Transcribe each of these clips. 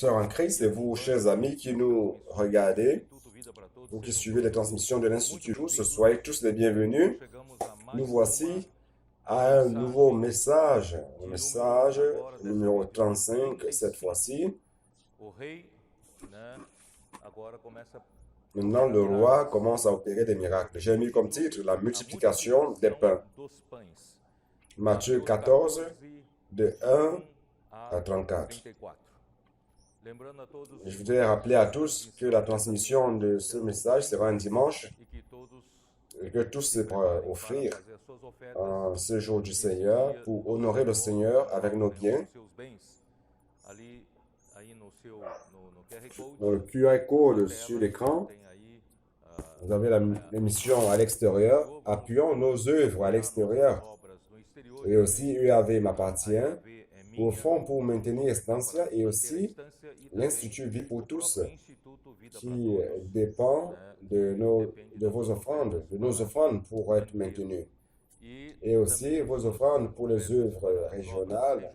sœurs en Christ et vous, chers amis qui nous regardez, vous qui suivez les transmissions de l'Institut Rousse, soyez tous les bienvenus. Nous voici à un nouveau message, le message numéro 35 cette fois-ci. Maintenant, le roi commence à opérer des miracles. J'ai mis comme titre la multiplication des pains. Matthieu 14, de 1 à 34. Je voudrais rappeler à tous que la transmission de ce message sera un dimanche et que tous se pourront offrir en ce jour du Seigneur pour honorer le Seigneur avec nos biens. Dans le QR code sur l'écran, vous avez l'émission à l'extérieur. Appuyons nos œuvres à l'extérieur. Et aussi, UAV m'appartient. Au fond, pour maintenir Estancia et aussi l'Institut Vie pour tous qui dépend de vos offrandes, de nos offrandes pour être maintenues. Et aussi vos offrandes pour les œuvres régionales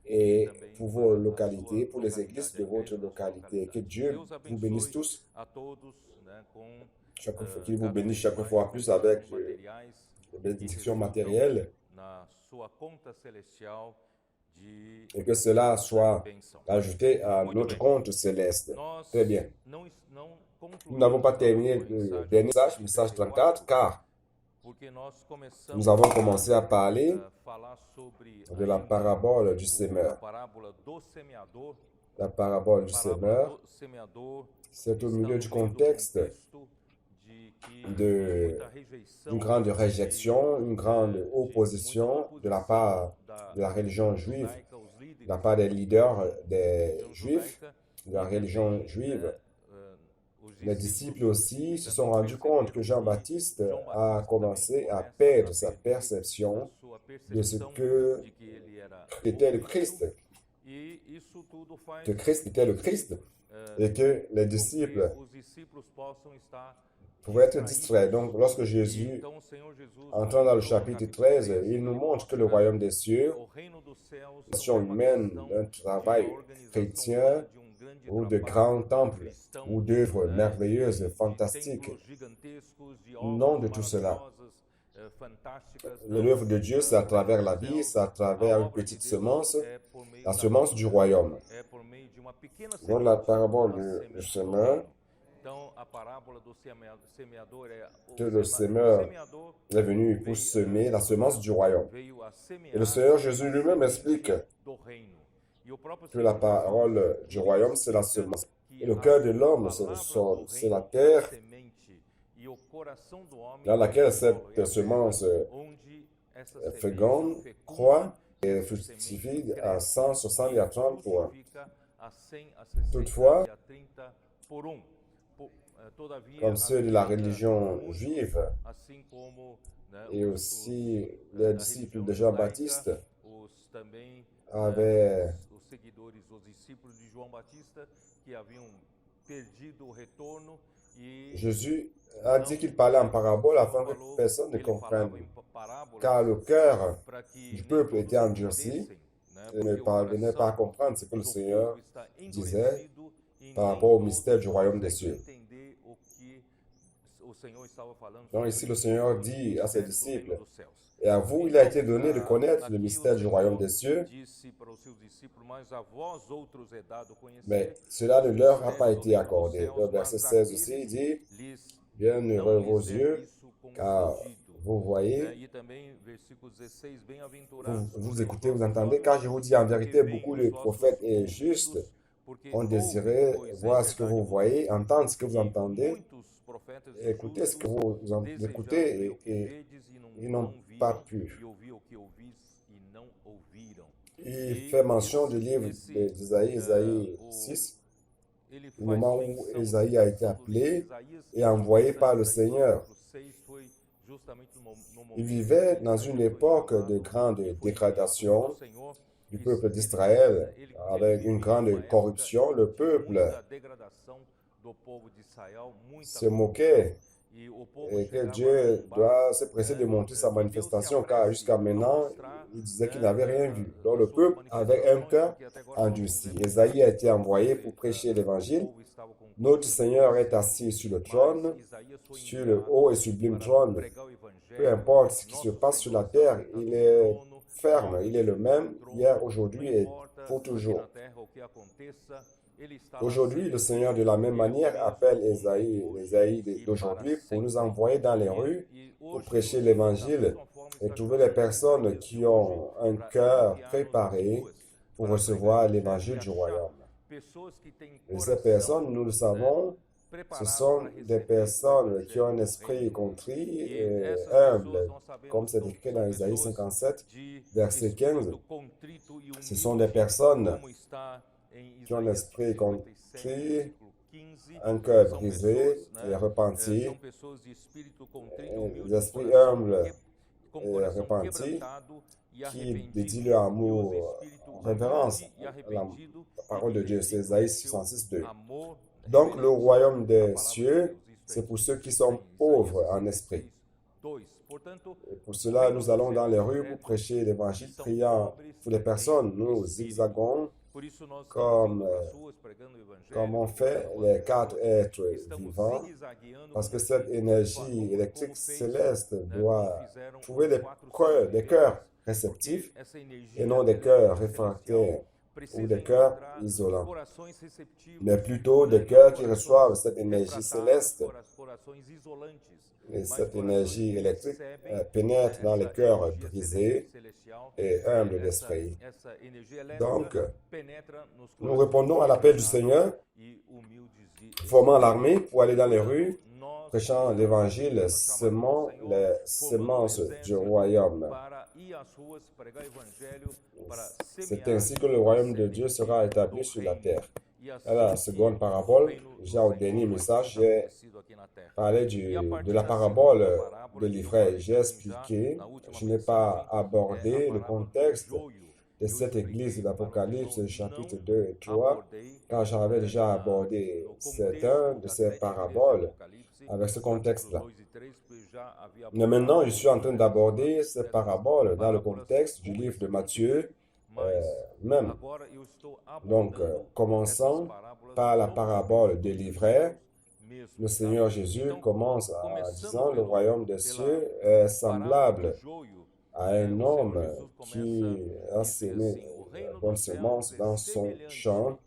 et pour vos localités, pour les églises de votre localité. Que Dieu vous bénisse tous. Qu'il vous bénisse chaque fois plus avec des bénédictions matérielles. Et que cela soit ajouté à notre compte céleste. Très bien. Nous n'avons pas terminé le dernier message 34, car nous avons commencé à parler de la parabole du semeur. La parabole du semeur, c'est au milieu du contexte d'une grande réjection, une grande opposition de la part de la religion juive, de la part des leaders des juifs, de la religion juive. Les disciples aussi se sont rendus compte que Jean-Baptiste a commencé à perdre sa perception de ce que était le Christ, que Christ était le Christ, et que les disciples pouvaient être distraits. Donc, lorsque Jésus, entrant dans le chapitre 13, il nous montre que le royaume des cieux, l'action humaine, un travail chrétien, ou de grands temples, ou d'œuvres merveilleuses, fantastiques. Non de tout cela. L'œuvre de Dieu, c'est à travers la vie, c'est à travers une petite semence, la semence du royaume. Dans la parabole du semeur, que le semeur est venu pour semer la semence du royaume. Et le Seigneur Jésus lui-même explique que la parole du royaume, c'est la semence. Et le cœur de l'homme, c'est le sol, c'est la terre dans laquelle cette semence féconde, croît et fructifie à 100, 60 et à 30 points. Toutefois, comme ceux de la religion juive et aussi les disciples de Jean-Baptiste avaient Jésus a dit qu'il parlait en parabole afin que personne ne comprenne, car le cœur du peuple était endurci et ne parvenait pas à comprendre ce que le Seigneur disait par rapport au mystère du royaume des cieux. Donc ici, le Seigneur dit à ses disciples, et à vous, il a été donné de connaître le mystère du royaume des cieux, mais cela ne leur a pas été accordé. Le verset 16 aussi dit, bienheureux vos yeux, car vous voyez, vous écoutez, vous entendez, car je vous dis en vérité, beaucoup de prophètes et justes ont désiré voir ce que vous voyez, entendre ce que vous entendez, écouter ce que vous écoutez et ils n'ont pas pu. Il fait mention du livre d'Isaïe, Isaïe 6, le moment où Isaïe a été appelé et envoyé par le Seigneur. Il vivait dans une époque de grande dégradation du peuple d'Israël, avec une grande corruption. Le peuple se moquait et que Dieu doit se presser de montrer sa manifestation, car jusqu'à maintenant, il disait qu'il n'avait rien vu. Donc le peuple avait un cœur endurci. Ésaïe a été envoyé pour prêcher l'évangile. Notre Seigneur est assis sur le trône, sur le haut et sublime trône. Peu importe ce qui se passe sur la terre, il est ferme, il est le même hier, aujourd'hui et pour toujours. Aujourd'hui, le Seigneur, de la même manière, appelle Ésaïe d'aujourd'hui pour nous envoyer dans les rues pour prêcher l'Évangile et trouver les personnes qui ont un cœur préparé pour recevoir l'Évangile du royaume. Et ces personnes, nous le savons, ce sont des personnes qui ont un esprit contrit et humble, comme c'est écrit dans Isaïe 57, verset 15. Ce sont des personnes qui ont un esprit contrit, un cœur brisé et repenti, des esprits humbles et repentis, qui dédient leur amour en révérence à la parole de Dieu. C'est Isaïe 66, 2. Donc, le royaume des cieux, c'est pour ceux qui sont pauvres en esprit. Et pour cela, nous allons dans les rues pour prêcher l'évangile, priant pour les personnes. Nous zigzagons comme on fait les 4 êtres vivants, parce que cette énergie électrique céleste doit trouver des cœurs réceptifs et non des cœurs réfractaires ou des cœurs isolants, mais plutôt des cœurs qui reçoivent cette énergie céleste. Et cette énergie électrique pénètre dans les cœurs brisés et humbles d'esprit. Donc, nous répondons à l'appel du Seigneur, formant l'armée pour aller dans les rues, prêchant l'évangile, semant les semences du royaume. C'est ainsi que le royaume de Dieu sera établi sur la terre. À la seconde parabole, déjà au dernier message, j'ai parlé de la parabole de l'ivraie. J'ai expliqué, je n'ai pas abordé le contexte de cette église d'Apocalypse, chapitre 2 et 3, car j'avais déjà abordé certains de ces paraboles avec ce contexte-là. Mais maintenant, je suis en train d'aborder ces paraboles dans le contexte du livre de Matthieu même. Donc, commençons par la parabole de l'ivraie. Le Seigneur Jésus commence en disant, le royaume des cieux est semblable à un homme qui a semé bonne semence dans son champ.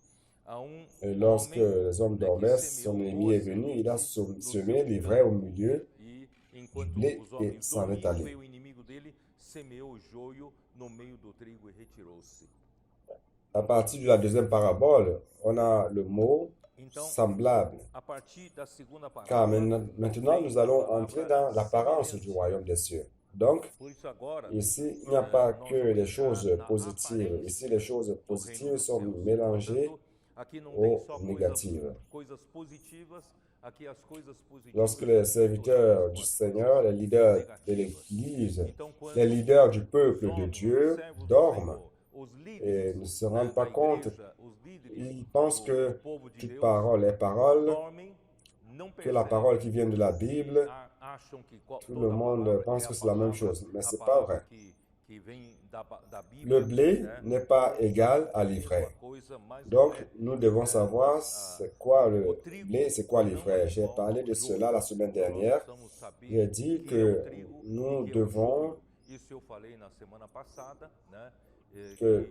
Et lorsque les hommes dormaient, son ennemi est venu, il a semé l'ivraie au milieu du blé et s'en est allé. À partir de la deuxième parabole, on a le mot semblable. Car maintenant, nous allons entrer dans l'apparence du royaume des cieux. Donc, ici, il n'y a pas que les choses positives. Ici, les choses positives sont mélangées aux négatives. Lorsque les serviteurs du Seigneur, les leaders de l'Église, les leaders du peuple de Dieu dorment et ne se rendent pas compte, ils pensent que toute parole est parole, que la parole qui vient de la Bible, tout le monde pense que c'est la même chose, mais ce n'est pas vrai. Le blé n'est pas égal à l'ivraie. Donc, nous devons savoir c'est quoi le blé, c'est quoi l'ivraie. J'ai parlé de cela la semaine dernière. J'ai dit que nous devons, que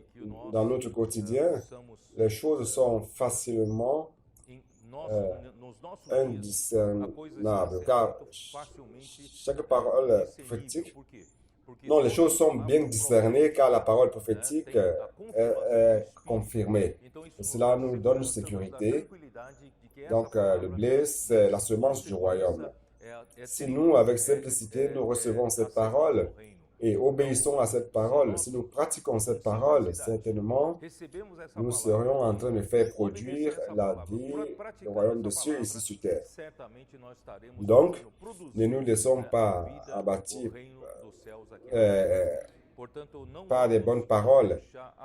dans notre quotidien, les choses sont facilement indiscernables, car chaque parole prophétique, non, les choses sont bien discernées car la parole prophétique est confirmée. Et cela nous donne une sécurité. Donc, le blé, c'est la semence du royaume. Si nous, avec simplicité, nous recevons cette parole et obéissons à cette parole, si nous pratiquons cette parole, certainement, nous serions en train de faire produire la vie, le royaume de cieux ici sur terre. Donc, ne nous laissons pas abattre par des bonnes paroles.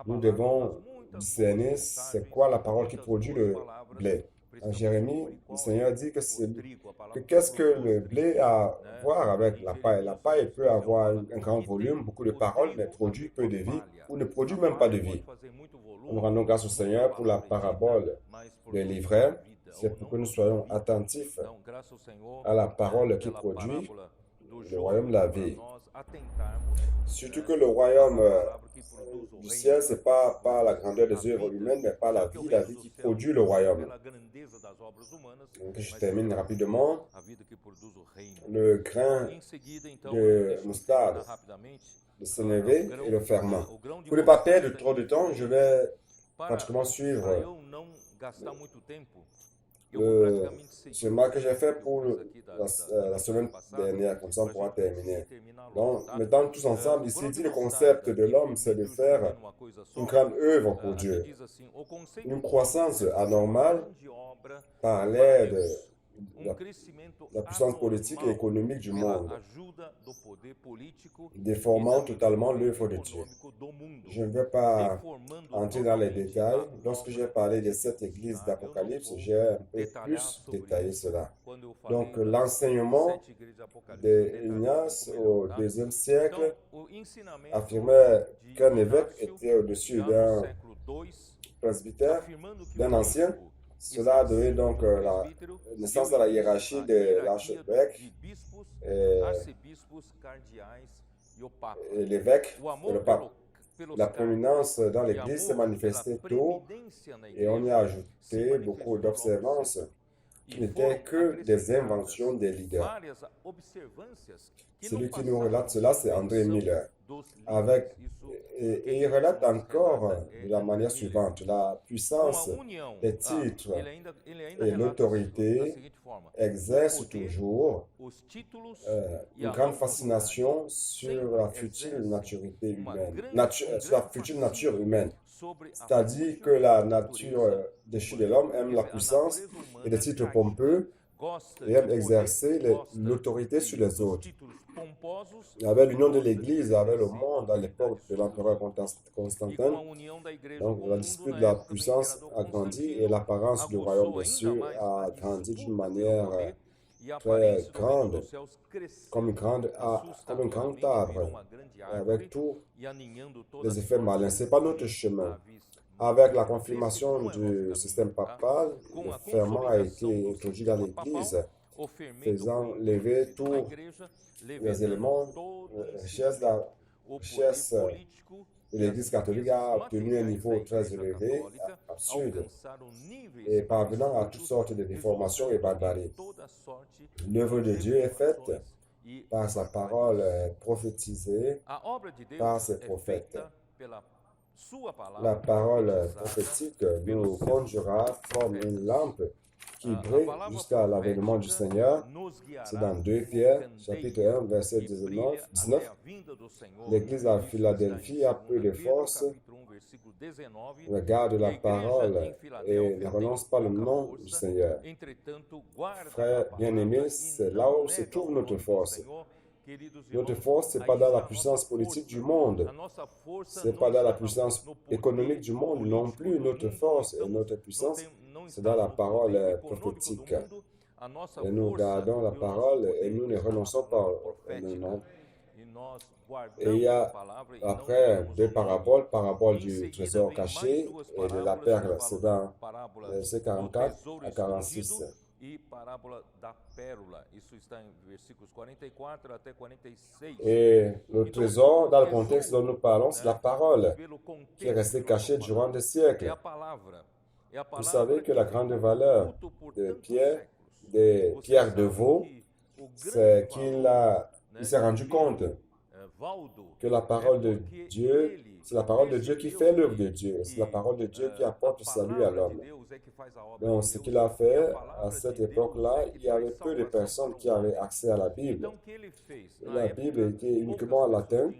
Nous devons discerner c'est quoi la parole qui produit le blé. à Jérémie, le Seigneur dit que qu'est-ce que le blé a à voir avec la paille? La paille peut avoir un grand volume, beaucoup de paroles, mais produit peu de vie, ou ne produit même pas de vie. Nous rendons grâce au Seigneur pour la parabole de l'ivraie. C'est pour que nous soyons attentifs à la parole qui produit le royaume de la vie. Surtout que le royaume du ciel, ce n'est pas par la grandeur des œuvres humaines, mais par la vie qui produit le royaume. Donc, je termine rapidement. Le grain de moutarde, le sénévé et le ferment. Pour ne pas perdre trop de temps, je vais pratiquement suivre le schéma que j'ai fait pour la semaine dernière, comme ça on pourra terminer. Donc, mettons tous ensemble, ici dit le concept de l'homme, c'est de faire une grande œuvre pour Dieu. Une croissance anormale par l'aide de la puissance politique et économique du monde, déformant totalement l'œuvre de Dieu. Je ne vais pas entrer dans les détails. Lorsque j'ai parlé des 7 églises d'Apocalypse, j'ai un peu plus détaillé cela. Donc, l'enseignement d'Ignace au IIe siècle affirmait qu'un évêque était au-dessus d'un presbytère, d'un ancien. Cela a donné donc la naissance à la hiérarchie de l'archevêque et l'évêque et le pape. La prééminence dans l'Église s'est manifestée tôt et on y a ajouté beaucoup d'observances qui n'étaient que des inventions des leaders. Celui qui nous relate cela, c'est André Miller. Et il relate encore de la manière suivante: la puissance des titres et l'autorité exercent toujours une grande fascination sur la future maturité humaine, sur la future nature humaine. C'est-à-dire que la nature déchue de l'homme aime la puissance et les titres pompeux et aime exercer l'autorité sur les autres. Il y avait l'union de l'Église avec le monde à l'époque de l'empereur Constantin. Donc la dispute de la puissance a grandi et l'apparence du royaume des cieux a grandi d'une manière très grande, comme un grand arbre, avec tous les effets malins. Ce n'est pas notre chemin. Avec la confirmation du système papal, le ferment a été introduit dans l'Église, faisant lever tous les éléments. La richesse de l'Église catholique a obtenu un niveau très élevé, absurde, et parvenant à toutes sortes de déformations et barbaries. L'œuvre de Dieu est faite par sa parole prophétisée par ses prophètes. La parole prophétique nous conduira, forme une lampe qui brille jusqu'à l'avènement du Seigneur. C'est dans 2 Pierre, chapitre 1, verset 19. L'Église à Philadelphie a peu de force, regarde la parole et ne renonce pas le nom du Seigneur. Frères bien-aimés, c'est là où se trouve notre force. Notre force, ce n'est pas dans la puissance politique du monde. Ce n'est pas dans la puissance économique du monde non plus. Notre force et notre puissance, c'est dans la parole prophétique. Et nous gardons la parole et nous ne renonçons pas au nom. Et il y a après 2 paraboles, parabole du trésor caché et de la perle. C'est dans versets 44 à 46. Et le trésor, dans le contexte dont nous parlons, c'est la parole qui est restée cachée durant des siècles. Vous savez que la grande valeur de Pierre de Vaux, c'est qu'il s'est rendu compte que la parole de Dieu, c'est la parole de Dieu qui fait l'œuvre de Dieu. C'est la parole de Dieu qui apporte le salut à l'homme. Donc, ce qu'il a fait, à cette époque-là, il y avait peu de personnes qui avaient accès à la Bible. La Bible était uniquement en latin.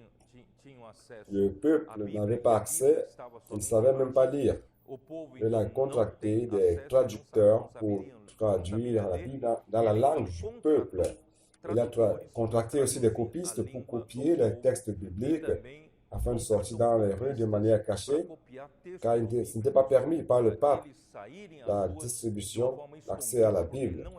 Le peuple n'avait pas accès, il ne savait même pas lire. Il a contracté des traducteurs pour traduire la Bible dans la langue du peuple. Il a contracté aussi des copistes pour copier les textes bibliques afin de sortir dans les rues de manière cachée, car ce n'était pas permis par le pape la distribution, l'accès à la Bible.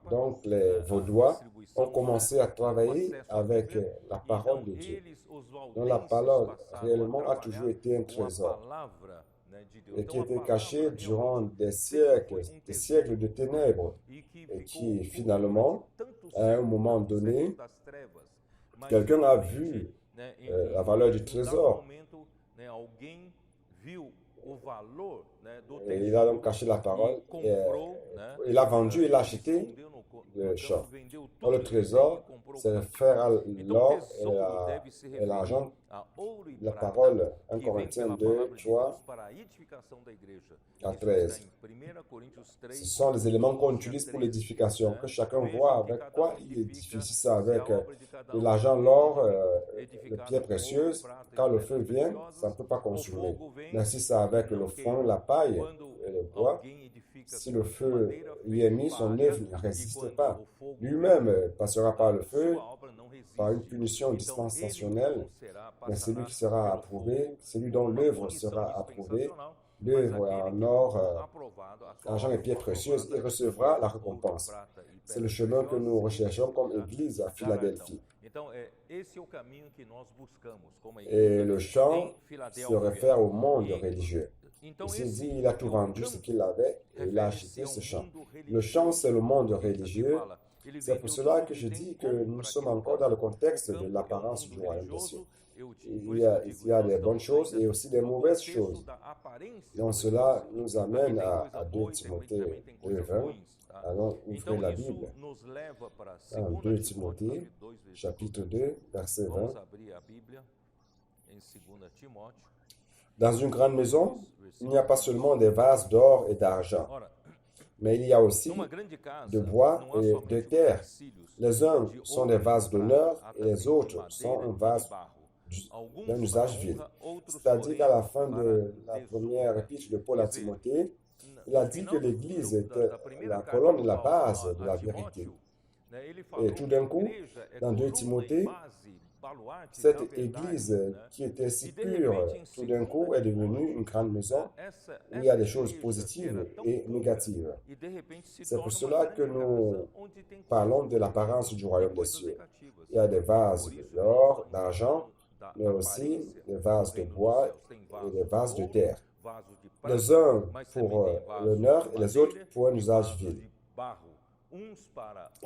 Donc les Vaudois ont commencé à travailler avec la parole de Dieu. Donc la parole réellement a toujours été un trésor et qui était caché durant des siècles de ténèbres et qui finalement, à un moment donné, quelqu'un a vu la valeur du trésor. Et il a donc caché la parole et il a vendu, il a acheté le champ. Donc le trésor, c'est le fer, l'or et l'argent. La parole, 1 Corinthiens 2, 3 à 13. Ce sont les éléments qu'on utilise pour l'édification, que chacun voit avec quoi il édifie. Si c'est avec de l'argent, l'or, les pierres précieuses, quand le feu vient, ça ne peut pas consumer. Mais si c'est avec le foin, la paille et le bois, si le feu lui est mis, son œuvre ne résiste pas. Lui-même passera par le feu, par une punition dispensationnelle, mais celui qui sera approuvé, celui dont l'œuvre sera approuvée, l'œuvre en or, argent et pierres précieuses, il recevra la récompense. C'est le chemin que nous recherchons comme Église à Philadelphie. Et le chant se réfère au monde religieux. Ici, il dit, il a tout vendu ce qu'il avait et il a acheté ce champ. Le champ, c'est le monde religieux. C'est pour cela que je dis que nous sommes encore dans le contexte de l'apparence du royaume des cieux. Il y a des bonnes choses et aussi des mauvaises choses. Donc cela nous amène à 2 Timothée 2:20. Allons ouvrir la Bible. 2 Timothée, chapitre 2, verset 20. Dans une grande maison, il n'y a pas seulement des vases d'or et d'argent, mais il y a aussi de bois et de terre. Les uns sont des vases d'honneur et les autres sont un vase d'un usage vil. C'est-à-dire qu'à la fin de la première épître de Paul à Timothée, il a dit que l'Église était la colonne et la base de la vérité. Et tout d'un coup, dans 2 Timothée, cette Église qui était si pure, tout d'un coup est devenue une grande maison où il y a des choses positives et négatives. C'est pour cela que nous parlons de l'apparence du royaume des cieux. Il y a des vases d'or, d'argent, mais aussi des vases de bois et des vases de terre. Les uns pour l'honneur et les autres pour un usage vil.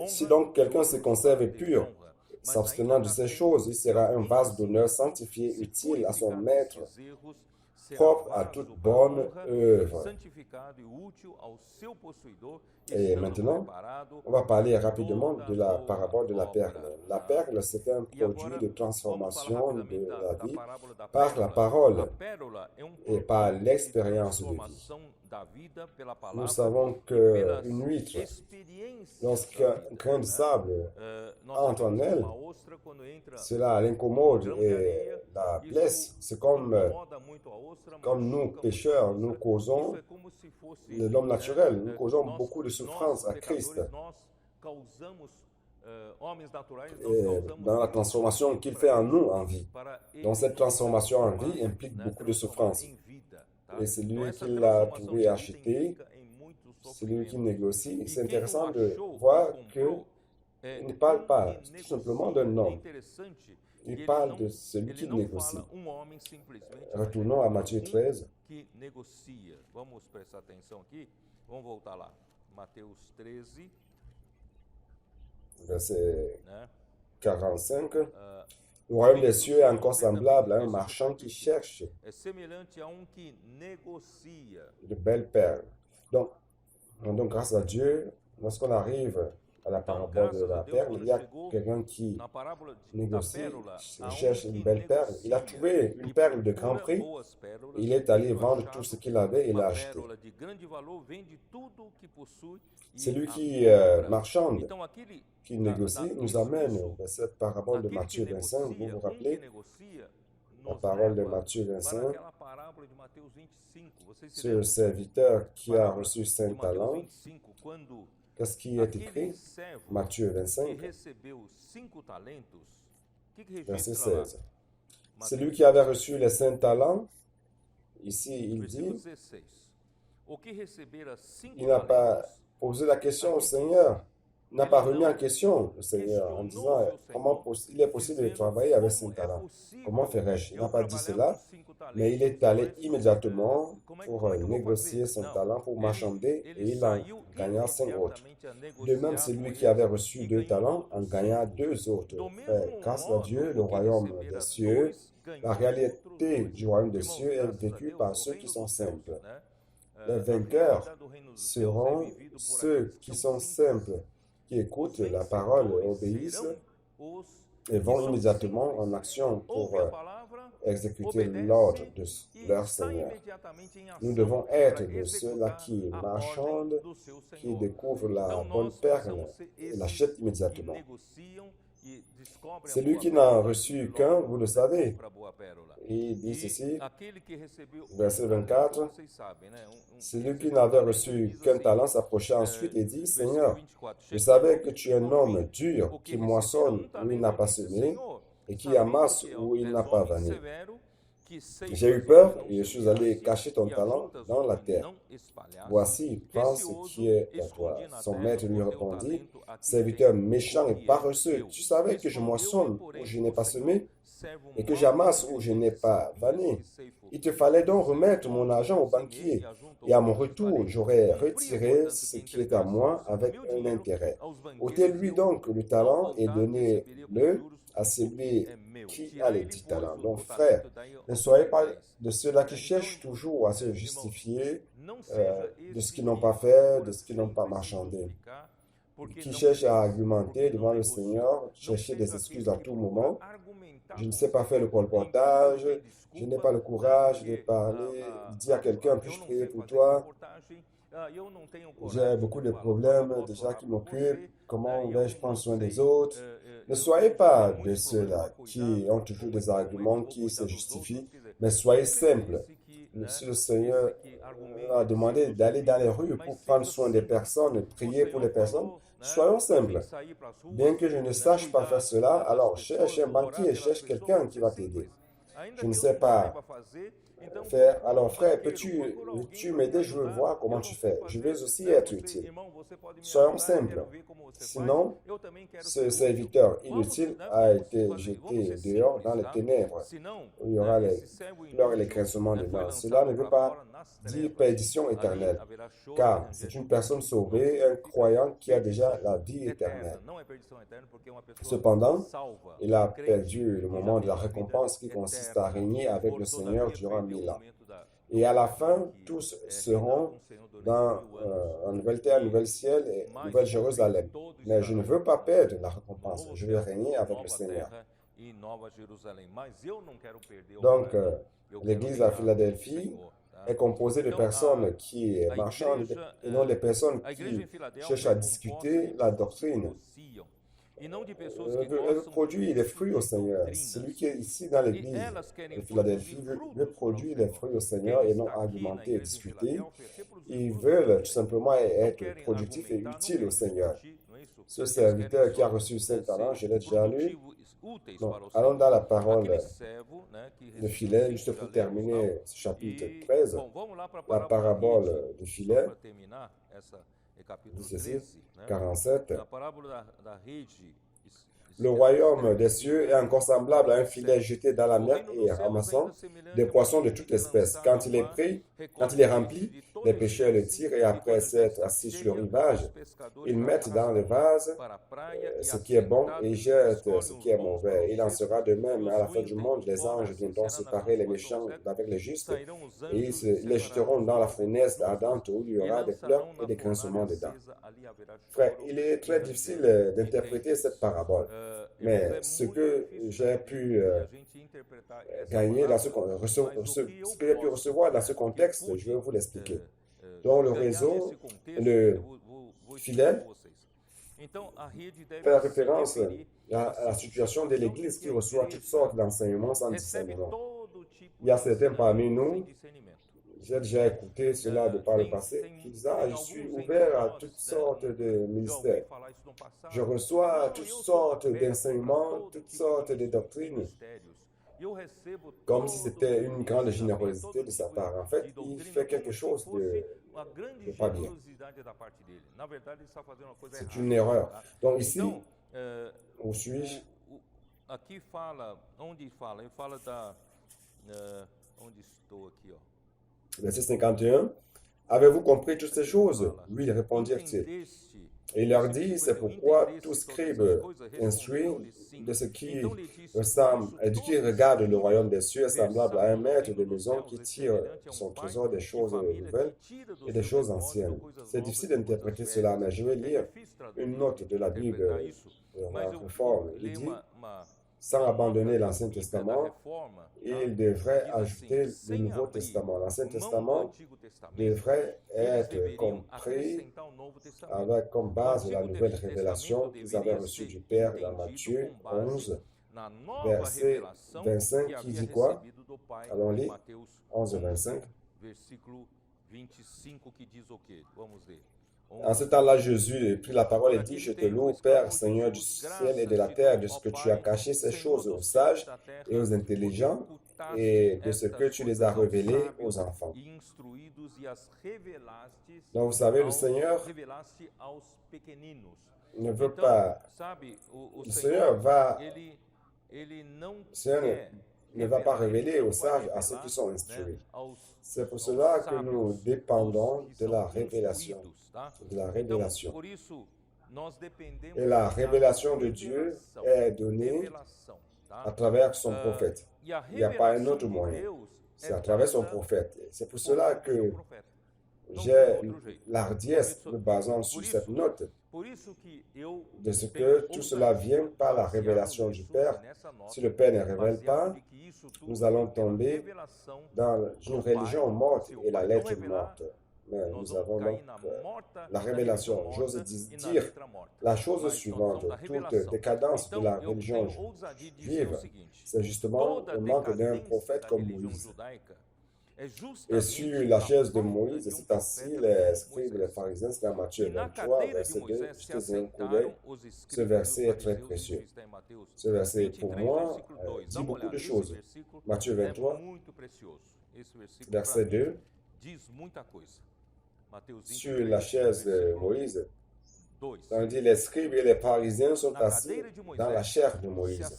Si donc quelqu'un se conserve pur, s'abstenant de ces choses, il sera un vase d'honneur sanctifié, utile à son maître, propre à toute bonne œuvre. Et maintenant, on va parler rapidement de la parabole de la perle. La perle, c'est un produit de transformation de la vie par la parole et par l'expérience de vie. Nous savons qu'une huître, lorsqu'un grain de sable entre en elle, cela l'incommode et la blesse. C'est comme nous, pécheurs, nous causons, l'homme naturel, nous causons beaucoup de souffrance à Christ. Et dans la transformation qu'il fait en nous en vie. Donc cette transformation en vie implique beaucoup de souffrance. Et celui qui l'a trouvé acheté, celui qui négocie, c'est intéressant de voir qu'il ne parle pas tout simplement d'un homme. Il parle de celui qui négocie. Retournons à Matthieu 13. Verset 45. Le royaume des cieux est encore semblable à un marchand qui cherche de belles perles. Donc, grâce à Dieu, lorsqu'on arrive à la parabole de la perle, il y a quelqu'un qui négocie, cherche une belle perle. Il a trouvé une perle de grand prix. Il est allé vendre tout ce qu'il avait et l'a acheté. Celui qui marchande, qui négocie, nous amène à cette parabole de Matthieu 25. Vous vous rappelez la parole de Matthieu 25 sur le serviteur qui a reçu 5 talents. Qu'est-ce qui est écrit? Matthieu 25, verset 16. Celui qui avait reçu les 5 talents, ici il dit, il n'a pas posé la question au Seigneur, il n'a pas remis en question le Seigneur en disant comment il est possible de travailler avec 5 talents. Comment ferais-je? Il n'a pas dit cela, mais il est allé immédiatement pour négocier 5 talents, pour marchander, et il en gagna 5 autres. De même, celui qui avait reçu 2 talents en gagna 2 autres. Grâce à Dieu, le royaume des cieux, la réalité du royaume des cieux est vécue par ceux qui sont simples. Les vainqueurs seront ceux qui sont simples, qui écoutent la parole et obéissent et vont immédiatement en action pour exécuter l'ordre de leur Seigneur. Nous devons être de ceux-là qui marchandent, qui découvrent la bonne perle et l'achètent immédiatement. Celui qui n'a reçu qu'un, vous le savez. Il dit ceci, verset 24, celui qui n'avait reçu qu'un talent s'approcha ensuite et dit, Seigneur, je savais que tu es un homme dur qui moissonne où il n'a pas semé et qui amasse où il n'a pas vanné. J'ai eu peur et je suis allé cacher ton talent dans la terre. Voici, prends ce qui est à toi. Son maître lui répondit, serviteur méchant et paresseux, tu savais que je moissonne où je n'ai pas semé et que j'amasse où je n'ai pas vanné. Il te fallait donc remettre mon argent au banquier, et à mon retour, j'aurais retiré ce qui est à moi avec un intérêt. Ôtez-lui donc le talent et donnez-le à celui qui a les 10 talents. Donc, frère, ne soyez pas de ceux-là qui cherchent toujours à se justifier de ce qu'ils n'ont pas fait, de ce qu'ils n'ont pas marchandé, qui cherchent à argumenter devant le Seigneur, chercher des excuses à tout moment. Je ne sais pas faire le colportage, je n'ai pas le courage de parler, de dire à quelqu'un, puis-je prier pour toi? J'ai beaucoup de problèmes déjà qui m'occupent. Comment vais-je prendre soin des autres? Ne soyez pas de ceux-là qui ont toujours des arguments qui se justifient, mais soyez simples. Si le Seigneur a demandé d'aller dans les rues pour prendre soin des personnes, prier pour les personnes, soyons simples. Bien que je ne sache pas faire cela, alors cherche un banquier, cherche quelqu'un qui va t'aider. Je ne sais pas faire. Alors, frère, peux-tu m'aider? Je veux voir comment tu fais. Je veux aussi être utile. Soyons simples. Sinon, ce serviteur inutile a été jeté dehors dans les ténèbres, où il y aura les pleurs et les grincements de dents. Cela ne veut pas dire perdition éternelle, car c'est une personne sauvée, un croyant qui a déjà la vie éternelle. Cependant, il a perdu le moment de la récompense qui consiste à régner avec le Seigneur durant 1000 ans. Et à la fin, tous seront dans un nouvelle terre, un nouvel ciel et nouvelle Jérusalem. Mais je ne veux pas perdre la récompense. Je veux régner avec le Seigneur. Donc, l'église à Philadelphie est composée de personnes qui marchandent et non des personnes qui cherchent à discuter la doctrine. Elle produit les fruits au Seigneur. Celui qui est ici dans l'église de Philadelphie veut produire les fruits au Seigneur et non argumenter et discuter. Ils veulent tout simplement être productifs et utiles au Seigneur. Ce serviteur qui a reçu 5 talents, je l'ai déjà lu. Donc, allons dans la parole de Philet, juste pour terminer ce chapitre 13, la parabole de Philet, ceci, 47. Le royaume des cieux est encore semblable à un filet jeté dans la mer et ramassant des poissons de toute espèce. Quand il est rempli, les pêcheurs le tirent et après s'être assis sur le rivage, ils mettent dans le vase ce qui est bon et jettent ce qui est mauvais. Il en sera de même à la fin du monde. Les anges viendront séparer les méchants avec les justes et ils les jeteront dans la fournaise ardente où il y aura des pleurs et des grincements de dents. Frère, il est très difficile d'interpréter cette parabole. Mais ce que j'ai pu gagner dans ce que j'ai pu recevoir dans ce contexte, je vais vous l'expliquer. Donc, le réseau, le filet, fait référence à la situation de l'Église qui reçoit toutes sortes d'enseignements sans discernement. Il y a certains parmi nous, j'ai déjà écouté cela de par le passé, qui disent, je suis ouvert à toutes sortes de ministères. Je reçois toutes sortes d'enseignements, toutes sortes de doctrines. comme si c'était une grande générosité de sa part. En fait, il fait quelque chose de pas bien. C'est une erreur. Donc ici, où suis-je? Aqui fala, onde fala? Ele fala da. Onde estou aqui, ó. Verset 51. Avez-vous compris toutes ces choses? Oui, répondirent-ils. Et il leur dit, c'est pourquoi tout scribe instruit de ce qui ressemble, et de qui regarde le royaume des cieux est semblable à un maître de maison qui tire de son trésor des choses nouvelles et des choses anciennes. C'est difficile d'interpréter cela, mais je vais lire une note de la Bible de la Réforme. Il dit, sans abandonner l'Ancien Testament, il devrait ajouter le Nouveau Testament. L'Ancien Testament devrait être compris avec comme base la nouvelle révélation qu'ils avaient reçue du Père dans Matthieu 11, verset 25, qui dit quoi? Allons lire 11 et 25. En ce temps-là, Jésus prit la parole et dit, je te loue, Père, Seigneur du ciel et de la terre, de ce que tu as caché ces choses aux sages et aux intelligents, et de ce que tu les as révélées aux enfants. Donc, vous savez, le Seigneur ne veut pas... Le Seigneur ne va pas révéler aux sages à ceux qui sont instruits. C'est pour cela que nous dépendons de la révélation. De la révélation. Et la révélation de Dieu est donnée à travers son prophète. Il n'y a pas un autre moyen. C'est à travers son prophète. C'est pour cela que j'ai l'ardiesse me basant sur cette note de ce que tout cela vient par la révélation du Père. Si le Père ne révèle pas, nous allons tomber dans une religion morte et la lettre morte. Mais nous avons donc la révélation. J'ose dire la chose suivante. Toute décadence de la religion juive, c'est justement le manque d'un prophète comme Moïse. Et sur la chaise de Moïse, c'est assis les scribes, les pharisiens, c'est dans Matthieu 23, verset 2. Jetez un coup d'œil. Ce verset est très précieux. Ce verset, pour moi, dit beaucoup de choses. Matthieu 23, verset 2. Sur la chaise de Moïse, on dit les scribes et les pharisiens sont assis dans la chair de Moïse.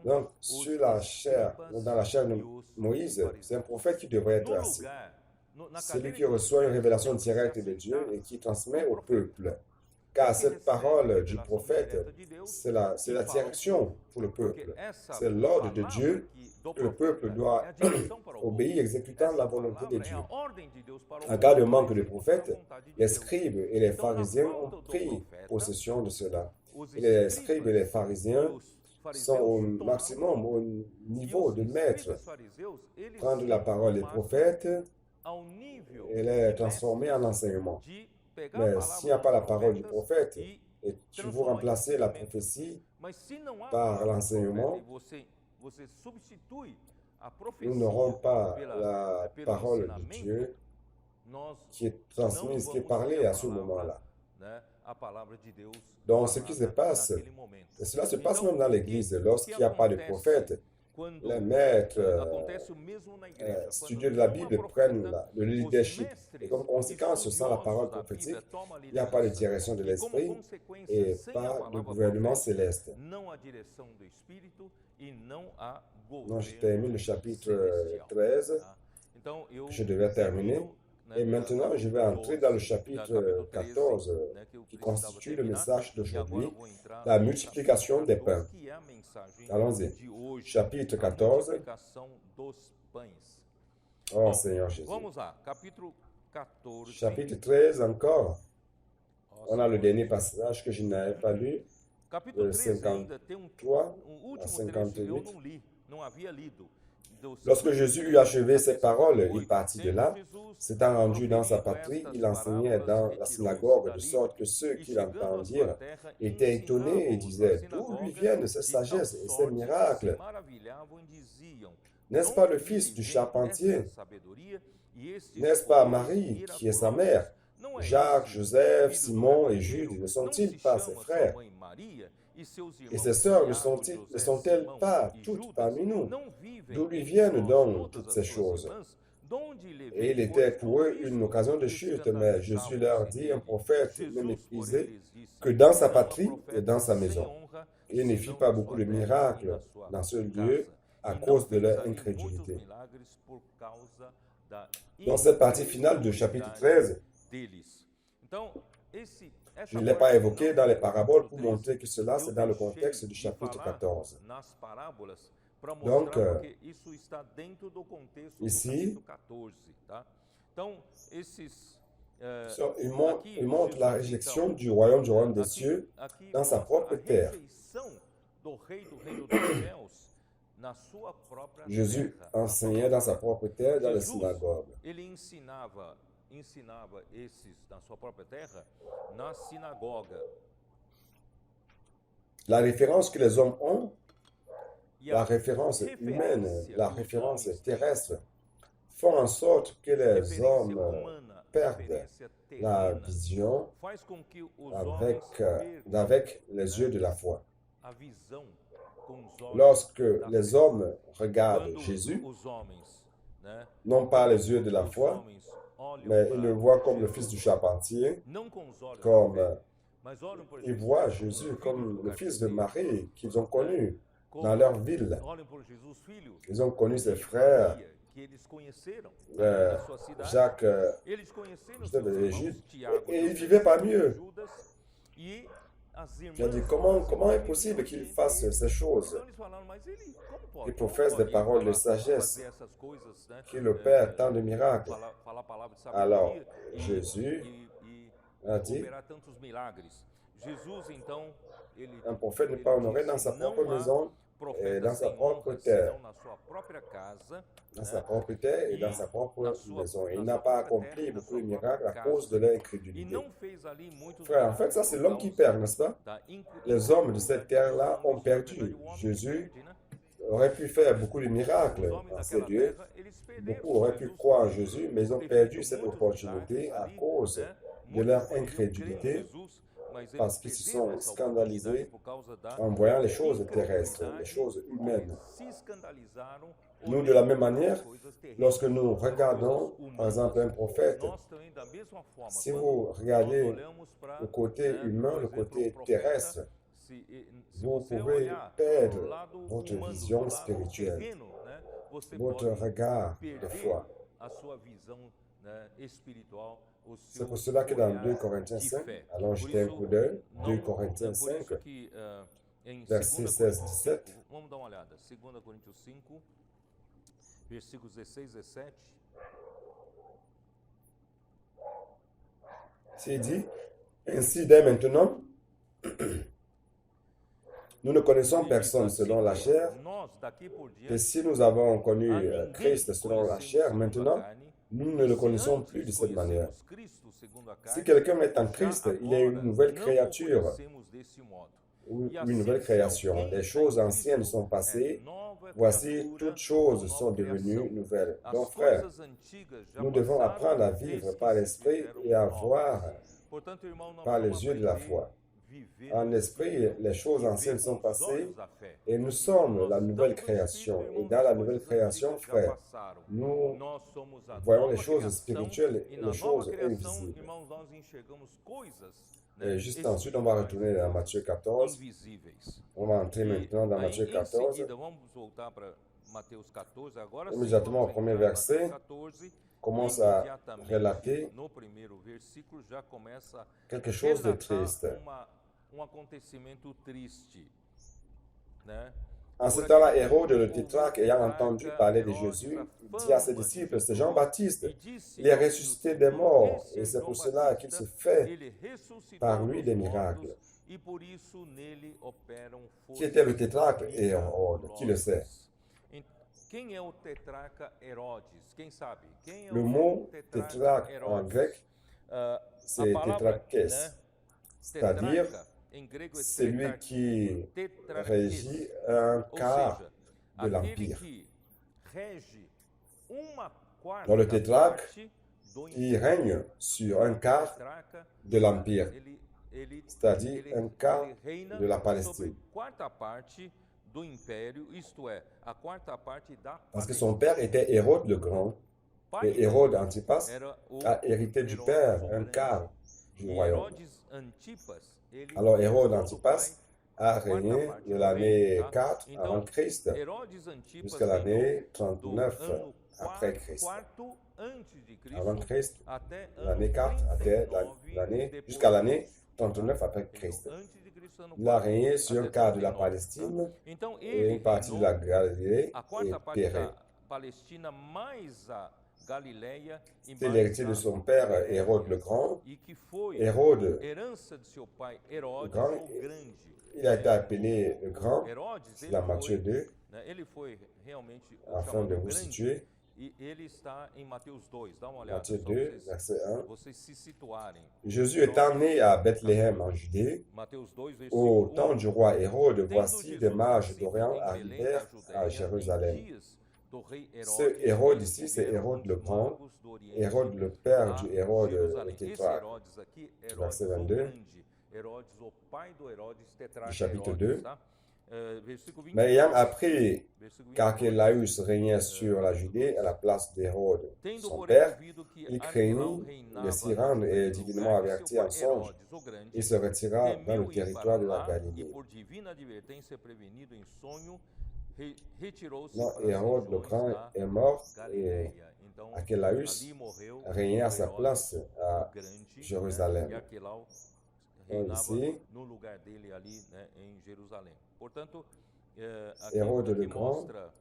Donc, sur la chair, ou dans la chair de Moïse, c'est un prophète qui devrait être assis. C'est lui qui reçoit une révélation directe de Dieu et qui transmet au peuple. Car cette parole du prophète, c'est la direction pour le peuple. C'est l'ordre de Dieu que le peuple doit obéir, exécutant la volonté de Dieu. En cas de manque de prophète, les scribes et les pharisiens ont pris possession de cela. Et les scribes et les pharisiens sont au maximum, au niveau de maître. Prendre la parole des prophètes et les transformer en enseignement. Mais s'il n'y a pas la parole du prophète et tu veux remplacer la prophétie par l'enseignement, nous n'aurons pas la parole de Dieu qui est transmise, qui est parlée à ce moment-là. Donc, ce qui se passe, et cela se passe même dans l'Église, lorsqu'il n'y a pas de prophète, les maîtres studieux de la Bible prennent le leadership. Et comme conséquence, sans la parole prophétique, il n'y a pas de direction de l'esprit et pas de gouvernement céleste. Donc, je termine le chapitre 13, que je devais terminer. Et maintenant, je vais entrer dans le chapitre 14, qui constitue le message d'aujourd'hui, la multiplication des pains. Allons-y. Chapitre 14. Oh Seigneur Jésus. Chapitre 13 encore. On a le dernier passage que je n'avais pas lu, de 53 à 58. Lorsque Jésus eut achevé ses paroles, il partit de là. S'étant rendu dans sa patrie, il enseignait dans la synagogue, de sorte que ceux qui l'entendirent étaient étonnés et disaient, d'où lui viennent ces sagesses et ces miracles? N'est-ce pas le fils du charpentier? N'est-ce pas Marie qui est sa mère? Jacques, Joseph, Simon et Jude, ne sont-ils pas ses frères? Et ses sœurs ne sont-elles pas toutes parmi nous? D'où lui viennent donc toutes ces choses? Et il était pour eux une occasion de chute, mais Jésus leur dit, un prophète n'est méprisé que dans sa patrie et dans sa maison. Il ne fit pas beaucoup de miracles dans ce lieu à cause de leur incrédulité. Dans cette partie finale du chapitre 13, je ne l'ai pas évoqué dans les paraboles pour montrer que cela, c'est dans le contexte du chapitre 14. Donc, ici, il montre la réjection du royaume des cieux dans sa propre terre. Jésus enseignait dans sa propre terre, dans les synagogues. Ensinava esses na sua própria terra, na sinagoga. La référence que les hommes ont, la référence humaine, la référence terrestre, font en sorte que les hommes perdent la vision avec les yeux de la foi. Lorsque les hommes regardent Jésus, non pas les yeux de la foi, mais ils le voient comme le fils du charpentier, comme ils voient Jésus comme le fils de Marie qu'ils ont connu dans leur ville. Ils ont connu ses frères, Jacques, Joseph de l'Égypte, et ils vivaient pas mieux. Il a dit, comment est possible qu'il fasse ces choses? Il professe des paroles de sagesse, qu'il opère tant de miracles. Alors, Jésus a dit, un prophète n'est pas honoré dans sa propre maison et dans sa propre terre. Dans sa propre terre et dans sa propre maison. Il n'a pas accompli beaucoup de miracles à cause de leur incrédulité. Frère, en fait, ça c'est l'homme qui perd, n'est-ce pas? Les hommes de cette terre-là ont perdu. Jésus aurait pu faire beaucoup de miracles dans ces lieux. Beaucoup auraient pu croire en Jésus, mais ils ont perdu cette opportunité à cause de leur incrédulité, parce qu'ils se sont scandalisés en voyant les choses terrestres, les choses humaines. Nous, de la même manière, lorsque nous regardons, par exemple, un prophète, si vous regardez le côté humain, le côté terrestre, vous pouvez perdre votre vision spirituelle, votre regard de foi. C'est pour cela que dans 2 Corinthiens 5, allons jeter un coup d'œil, 2 Corinthiens 5, versets 16-17. Vamos dar uma olhada. 2 Coríntios 5, versículos 16 e 17. C'est dit, ainsi dès maintenant, nous ne connaissons personne selon la chair, et si nous avons connu Christ selon la chair, maintenant, nous ne le connaissons plus de cette manière. Si quelqu'un est en Christ, il est une nouvelle créature, ou une nouvelle création. Les choses anciennes sont passées, voici, toutes choses sont devenues nouvelles. Donc, frères, nous devons apprendre à vivre par l'esprit et à voir par les yeux de la foi. En esprit, les choses anciennes sont passées et nous sommes la nouvelle création. Et dans la nouvelle création, frère, nous voyons les choses spirituelles et les choses invisibles. Et juste ensuite, on va retourner dans Matthieu 14. On va entrer maintenant dans Matthieu 14. Immédiatement au premier verset, commence à relater quelque chose de triste. En ce temps-là, Hérode le tétrarque, ayant entendu parler de Jésus, dit à ses disciples, c'est Jean-Baptiste, il est ressuscité des morts, et c'est pour cela qu'il se fait par lui des miracles. Qui était le tétrarque Hérode? Qui le sait? Le mot tétrarque en grec, c'est tétrakès, c'est-à-dire celui qui régit un quart de l'empire. Dans le tétrarque, il règne sur un quart de l'empire. c'est-à-dire un quart ele reina de la sobre Palestine. quarta parte do império, isto é, a quarta parte da Parce que son père était Hérode le Grand, pai et Hérode dele Antipas era o a hérité du Herodes père o un Grande. quart du E royaume. Herodes Antipas, ele Alors Hérode herdou do pai Antipas a a quarta régné parte de do l'année reino, tá? 4 avant Então, Christ Herodes Antipas jusqu'à reinou l'année do 39 ano après Christ. quarto antes de Avant Cristo Christ, até ano l'année 4 était 39 l'année depois jusqu'à de l'année Cristo. 39 après Entendeu? Christ. Antes de Cristo, ano Il a 4 régné sur un até quart de la 39, tá? Palestine Então et ele une partie de la reinou Galilée a et quarta parte Pérée. da Palestina mais a Galileia e C'est mais l'héritier de a son père Pérea, Hérode le Grand. e que foi Hérode herança de seu pai Herodes Grand, o Grande. il a été appelé le Grand, Herodes, c'est ele dans Matthieu foi, 2, né, ele foi realmente o afin de chamado vous Grande, situer. e ele está em Mateus 2. Dá uma olhada, Matthieu só 2, vocês, verset 1. vocês se situarem. Jésus étant né à Bethléem en Judée, Mateus 2, au versículo temps 1. du roi Hérode, Tendo voici des Jesus mages nascido d'Orient em Belém, arrivèrent da à Judéia, Jérusalem. em dias do rei Ce Herodes, Hérode eles ici, c'est vieram Hérode le uns Grand, magos do Oriente Hérode le père a du Hérode Jerusalém. le Esse tétrarque. Herodes aqui, Herodes Verset o 22. Grande, Herodes, o pai do Herodes, Du tetrarca chapitre Herodes, 2. tá? Versículo Mais ayant 22. appris Versículo 22. qu'Archélaüs régnait sur la Judée à la place d'Hérode, Tendo, son porém, père, ouvido que il Arquelau craignit reinava de s'y na rendre Judéia et no divinement lugar de averti seu en pai songe, Herodes o Grande, il se retira dans le temeu ir territoire para de la lá e Galilée. por divina advertência prevenido em sonho, retirou-se Non, para as Hérode le regiões Grand da est mort et Galileia. Então, Archélaüs ali morreu régnait à sa Herodes place o à Grande, né? Jérusalem. E Arquelau Então, reinava ici, no lugar dele ali, né, em Jerusalém. Portanto, aqui, Hérode le aqui Grand mostra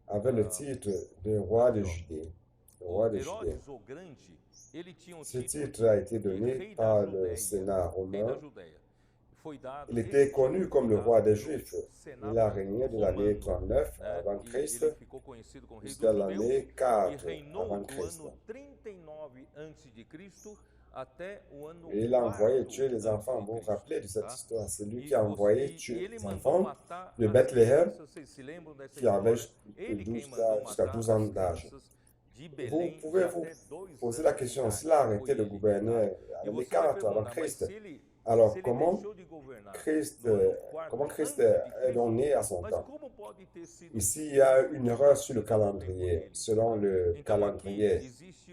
avait le titre de roi de Judée. Le roi o de Judée. Herodes o Grande, ele tinha o Ce título titre a été de donné rei da par le Judéia, Sénat rei romain. da Judéia. Foi dado, Il esse était título connu foi comme le dado roi des pelo Juifs. Senado Il a régné de l'année romano, 39 né? avant E Christ ele ficou conhecido como rei jusqu'à dos judeus l'année e 4 reinou avant do Christ. ano 39 antes de Cristo até o ano Et il a envoyé 4 tuer les antes enfants. de Vous vous Cristo, rappelez de cette tá? histoire? C'est lui E, qui a envoyé e tuer ele les mandou enfants matar de as Bethléem crianças. Vocês se lembram dessa qui avaient história? Ele quem 12 mandou jusqu'à matar 12 ans as d'âge. crianças de Vous Belém de pouvez vous até 2 poser anos la de question, idade. s'il a Foi arrêté de ele, tá? gouverner à E l'année você vai 4 avant perguntar, mas Christ, se ele alors deixou de governar Christ, no ano 4 comment Christ antes de est Cristo, donc né à son mas temps? como pode ter sido Ici, il y a une erreur sur le Cristo no tempo calendrier. dele? Selon le Então aqui calendrier existe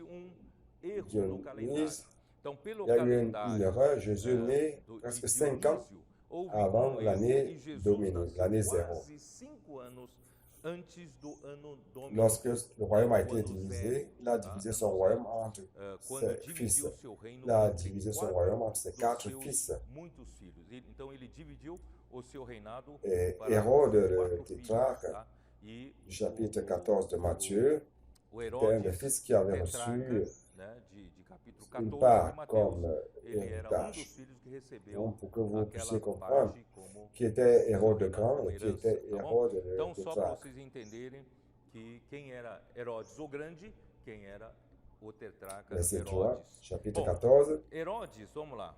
erro no calendário. Dionys, Então pelo il y a eu une calendário erreur. Jésus est né de presque 5 ans Dionísio, houve avant erro l'année e Jesus Dominique, nasceu l'année zéro. quase 5 anos antes do ano Dominique. Lorsque le royaume a O été ano divisé, zero, il a tá? divisé Ano son zero. royaume entre Quando ses dividiu fils. o seu reino Il a entre divisé son quatro royaume entre ses dos 4 seus fils. muitos filhos. Então ele dividiu o seu reinado Et para Hérode, os le 4 filhos, tétrarque, tá? E du chapitre o- 14 de Matthieu, o était un des Herodes, fils qui avait tetrarca, reçu né, de capítulo une 14 de part Mateus, comme ele era dos héritage. filhos que recebeu Donc, pour que vous puissiez aquela comprendre parte como qui était seu Hérode le reinado Grand como et qui herança, était tá bom? Hérode le Então, só para tétrarque. vocês entenderem que quem era Herodes o Grande, quem era o tetrarca Verset 3, Herodes. chapitre Bom, 14. Herodes, vamos lá.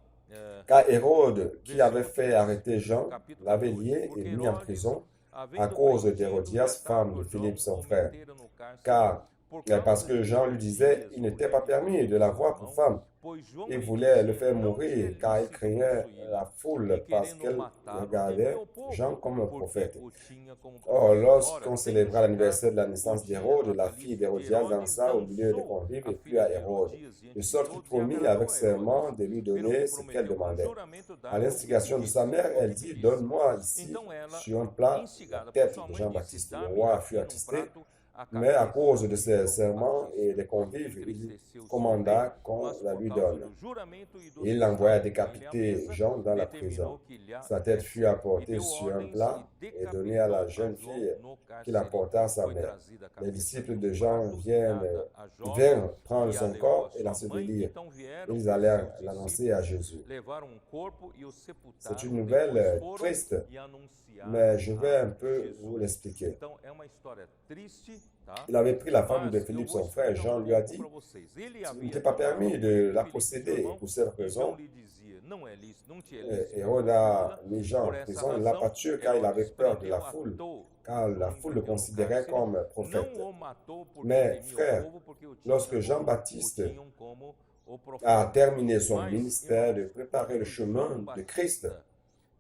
Car Hérode, qui avait fait arrêter Jean, l'avait lié Porque et mis en Herodes, prison havendo à cause prendido d'Hérodias, e femme atado de Philippe, João, son o frère. meteram no cárcere Car, por parce causa que de Jean lui disait, Herodias, il o n'était rei pas de permis de l'avoir pour femme. pois João Il lhe voulait le disse, faire não te é mourir, car il lícito craignait possuí-la. la foule E parce querendo qu'elle matá-lo, regardait temeu o povo, Jean comme un porque prophète. o tinha como Or, profeta. lorsqu'on Ora, célébra sem l'anniversaire de la chegar naissance o dia d'Hérode, la natalício fille de d'Hérodias Herodes, dansa au milieu des dançou convives a et filha plut à de Hérode, Herodias diante de de sorte qu'il todos e promit agradou avec a serment Herodes, de lui pelo donner que ce qu'elle prometeu com demandait. juramento À dar-lhe o que l'instigation de disse. sa mère, O elle que dit, disse? donne-moi ici Então ela, sur un plat la instigada por tête sua de mãe, disse: Jean-Baptiste. Le dá-me roi aqui fut num attristé, prato a mais à cabeça cause de de ses João serments Batista. et des convives, il Entristeceu-se o commanda rei, qu'on mas la por lui causa donne. do juramento e dos Et il que l'envoya estavam com ele à décapiter mesa, Jean dans la determinou prison. que lhe Sa tête desse, fut e apportée deu sur un ordens plat e et donnée à la decapitou jeune a João fille no qui la cárcere. porta à sa Foi mère. trazida a Les cabeça disciples no de Jean prato, vinrent dada a jovem, prendre e a son levou corps à et sua mãe. l'ensevelir. Então vieram Ils os allèrent seus l'annoncer à discípulos, Jésus. levaram o corpo e o C'est sepultaram. une nouvelle Depois foram triste, e anunciaram mais je vais a un peu Jesus. vous l'expliquer. Então é uma história triste, tá? Il avait pris la femme de Mas eu Philippe, vou son frère. explicar Jean um lui a pouco dit, para vocês. Ele il havia n'était pas tomado permis o de filho la de seu posséder. Et irmão, pour cette e raison, João lhe dizia: não é lícito, não te é lícito Hérode a possuí-la. mis Jean Por en essa prison. Il ne l'a pas razão, tué car il avait Herodes peur de la prendeu, foule, atou car la João e foule le meteu no considérait cárcere. comme prophète. Não o matou porque Mais, temia o frère, povo, porque o lorsque tinham como, Jean-Baptiste o tinham como o a profeta, terminé son mas, ministère de irmãos, préparer le quando chemin João de Christ. Batista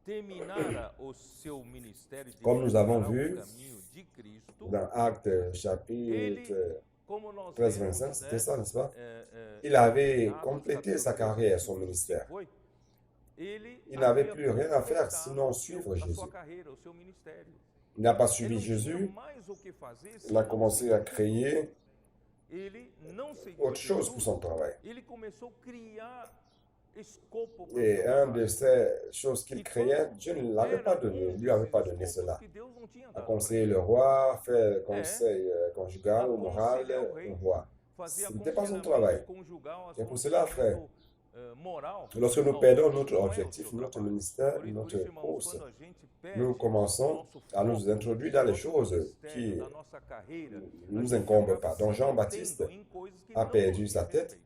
terminara o seu ministério de Comme nous avons preparar o vu caminho de Cristo, dans Actes ele, chapitre como nós 13, vemos, 25, c'était né, ça, n'est-ce pas? Il em avait Atos complété sa capítulo 13, carrière, son versículo 25, ministère. ele Il n'avait havia plus rien à faire completado sinon suivre a sua Jésus. carreira, o seu ministério. Il n'a pas Ele suivi não tinha Jésus, mais o que fazer il a senão commencé à seguir créer Ele não seguia autre chose pour Jesus. son travail. Ele começou a criar escopo para o Et seu un de trabalho. ces choses qu'il créait, Dieu ne l'avait pas donné, lui avait pas donné cela. Que Deus não tinha À dado conseiller para le ele. roi, faire conseil conjugal ou moral Aconselhar o au rei. roi. Fazia Ce n'était pas son aconselhamento travail. conjugal, Et pour cela, frère, moral. lorsque nous ao perdons rei, notre não é o objectif, seu notre trabalho. ministère, Por notre isso, irmãos, course, quando a gente perde nous commençons nosso à nous foco, introduire dans les nosso choses ministério, qui da nossa carreira, ne a nous gente incombent acaba pas. Donc se Jean-Baptiste metendo em coisas que a não perdu nos sa diz tête respeito.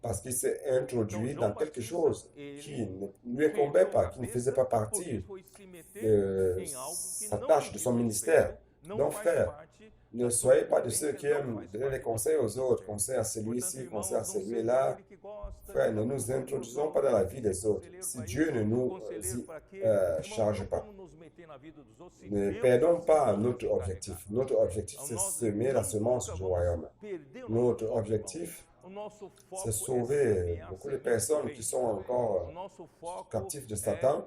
parce qu'il s'est introduit Donc, dans quelque Jean-Baptiste, chose ele qui ne lui incombait perdeu a pas, qui ne faisait pas cabeça porque partie foi se meter de em algo que sa não tâche, lhe de diz son respeito, ministère. não Donc, faz frère, parte ne da soyez sua pas de ceux incumbência, qui não aiment faz donner parte des do conseils seu aux autres, ministério. conseils à Portanto, celui-ci, irmãos, conseils à não seja celui-là. aquele que gosta Frère, de ne dar nous conselho introduisons aos pas dans la outros, vie des autres. conselheiro Si para Dieu ne isso, nous conselheiro para aquele. Irmãos, charge não pas. vamos nos meter na vida dos outros se Ne Deus perdons assim pas nos notre encarregar. objectif. Notre objectif, c'est Nós semer la não semence nunca du vamos royaume. perder o nosso Notre foco, objectif, irmãos. O nosso foco c'est é sauver semear beaucoup de sementes do personnes qui reino. sont encore O nosso foco captifs de é Satan.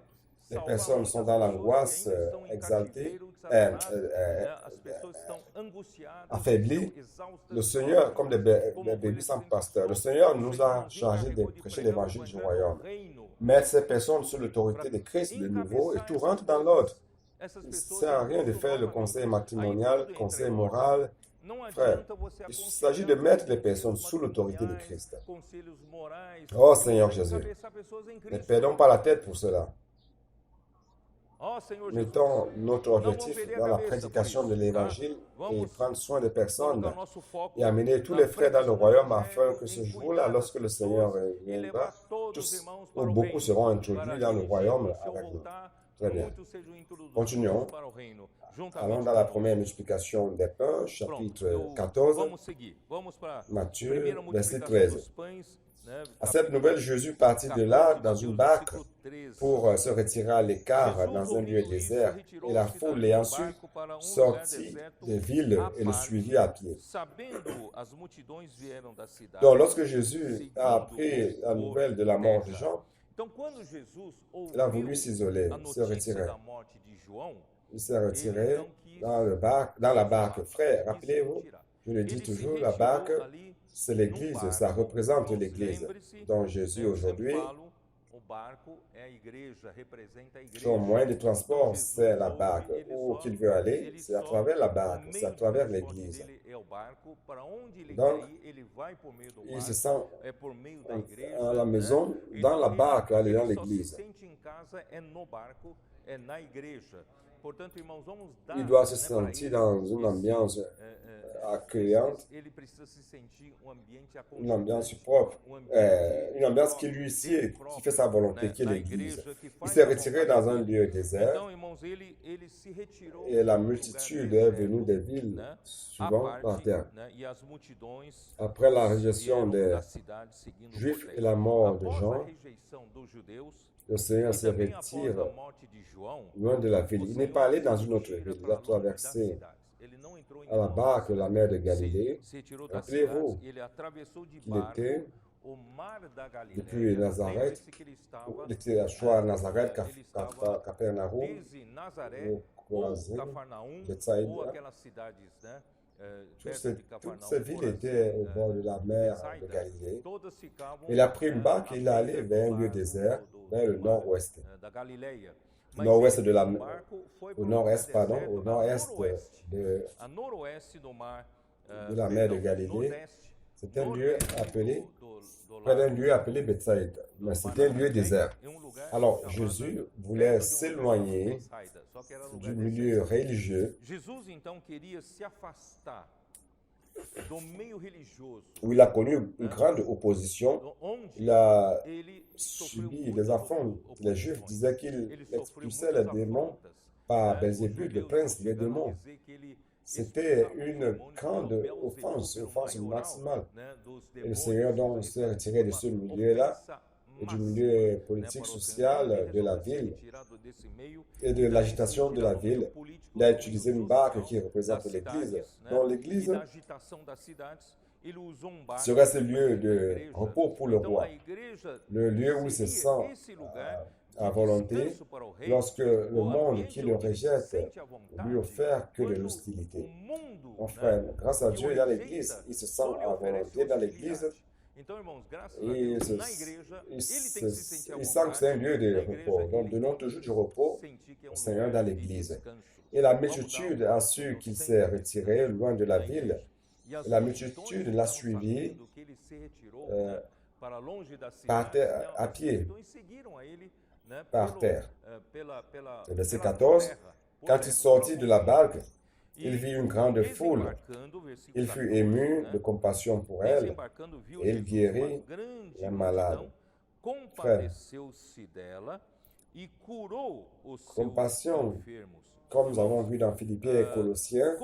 Les salvar personnes sont muitas dans pessoas l'angoisse que ainda estão em exaltée, cativeiro de Satanás, né? As pessoas estão angustiadas, affaiblies. estão exaustas, Le Seigneur, comme des como bébés ovelhas sans sem pasteur, le pastor. Seigneur O nous Senhor a nos chargés de encarregou de prêcher pregar o l'évangile du evangelho do royaume. reino Mettre ces personnes sous para l'autorité de Christ de nouveau et encabeçar tout essas rentre dans pessoas. l'ordre. Essas Il ne pessoas sert à em rien de tudo faire le novamente. conseil Aí matrimonial, tudo entra conseil em ordem. moral. Não Frère, adianta você il s'agit de aconselhar mettre les conselhos personnes sous l'autorité de matrimoniais, Christ. conselhos morais, Oh e Seigneur você Jésus, encabeçar pessoas em ne Cristo. perdons pas la tête pour cela. Ó Senhor Jesus, Mettons notre não vamos objectif perder a dans la cabeça por prédication de isso, tá? l'évangile et Vamos prendre soin des personnes colocar nosso foco et amener tous na les frères dans le pregação do royaume afin evangelho, que ce em jour-là, cuidar lorsque das le Seigneur pessoas e viendra, levar todos os tous irmãos ou para o beaucoup reino, seront para introduits dans le aquele dia, royaume quando o Senhor avec nous. voltar, Très bien. muitos sejam introduzidos Continuons. para o reino, Allons juntamente dans la conosco. première multiplication des pains, Pronto, chapitre 14, vamos seguir. Vamos para a Matthieu, primeira verset multiplicação 13. dos pães. Né, À cette nouvelle, Jésus partit de là dans une barque pour se retirer à l'écart dans un lieu désert, et la foule l'ayant su, sortit des villes et le suivit à pied. Donc, lorsque Jésus a appris la nouvelle de la mort de Jean, il a voulu s'isoler, se retirer. Il s'est retiré dans la barque. Frère, rappelez-vous, je le dis toujours, la barque, c'est l'Église, ça représente l'Église. Donc Jésus aujourd'hui, son moyen de transport, c'est la barque. Où qu'il veut aller, c'est à travers la barque, c'est à travers l'Église. Donc, il se sent à la maison, dans la barque, aller dans l'Église. Il doit se sentir dans une ambiance accueillante, une ambiance propre, une ambiance qui lui sied, qui fait sa volonté, qui est l'Église. Il s'est retiré dans un lieu désert et la multitude est venue des villes suivant par terre. Après la réjection des Juifs et la mort de Jean, le Seigneur se retire loin de la ville. Il n'est pas allé dans une autre ville, il a traversé à la barque la mer de Galilée. Rappelez-vous qu'il était depuis Nazareth, il était à choix à Nazareth, Capernaum, Chorazin, Bethsaïda. Toutes ces villes étaient au bord de la mer de Galilée. Il a pris une barque et il est allé vers un lieu désert, vers le nord-ouest. Nord-ouest de la mer, au nord-est, pardon, au nord-est de la mer de Galilée. C'est un lieu appelé, près d'un lieu appelé Bethsaïda, mais c'était un lieu désert. Alors Jésus voulait s'éloigner du milieu religieux où il a connu une grande opposition. Il a subi les affronts. Les Juifs disaient qu'il expulsait les démons par Belzébuth, le prince des démons. C'était une grande offense maximale. Et le Seigneur donc s'est retiré de ce milieu-là, et du milieu politique, social de la ville et de l'agitation de la ville. Il a utilisé une barque qui représente l'Église. Dans l'Église serait ce lieu de repos pour le roi, le lieu où il se sent à volonté lorsque le monde qui le rejette lui offre que de l'hostilité. Mon frère, grâce à Dieu, dans l'Église, il se sent à volonté dans l'Église et il sent que c'est un lieu de repos. Donc, donnons toujours du repos au Seigneur dans l'Église. Et la multitude a su qu'il s'est retiré loin de la ville. Et la multitude l'a suivi à pied, par terre. Verset 14. Quand il sortit de la barque, il vit une grande foule. Il fut ému de compassion pour elle et il guérit les malades. Frère, compassion, comme nous avons vu dans Philippiens et Colossiens,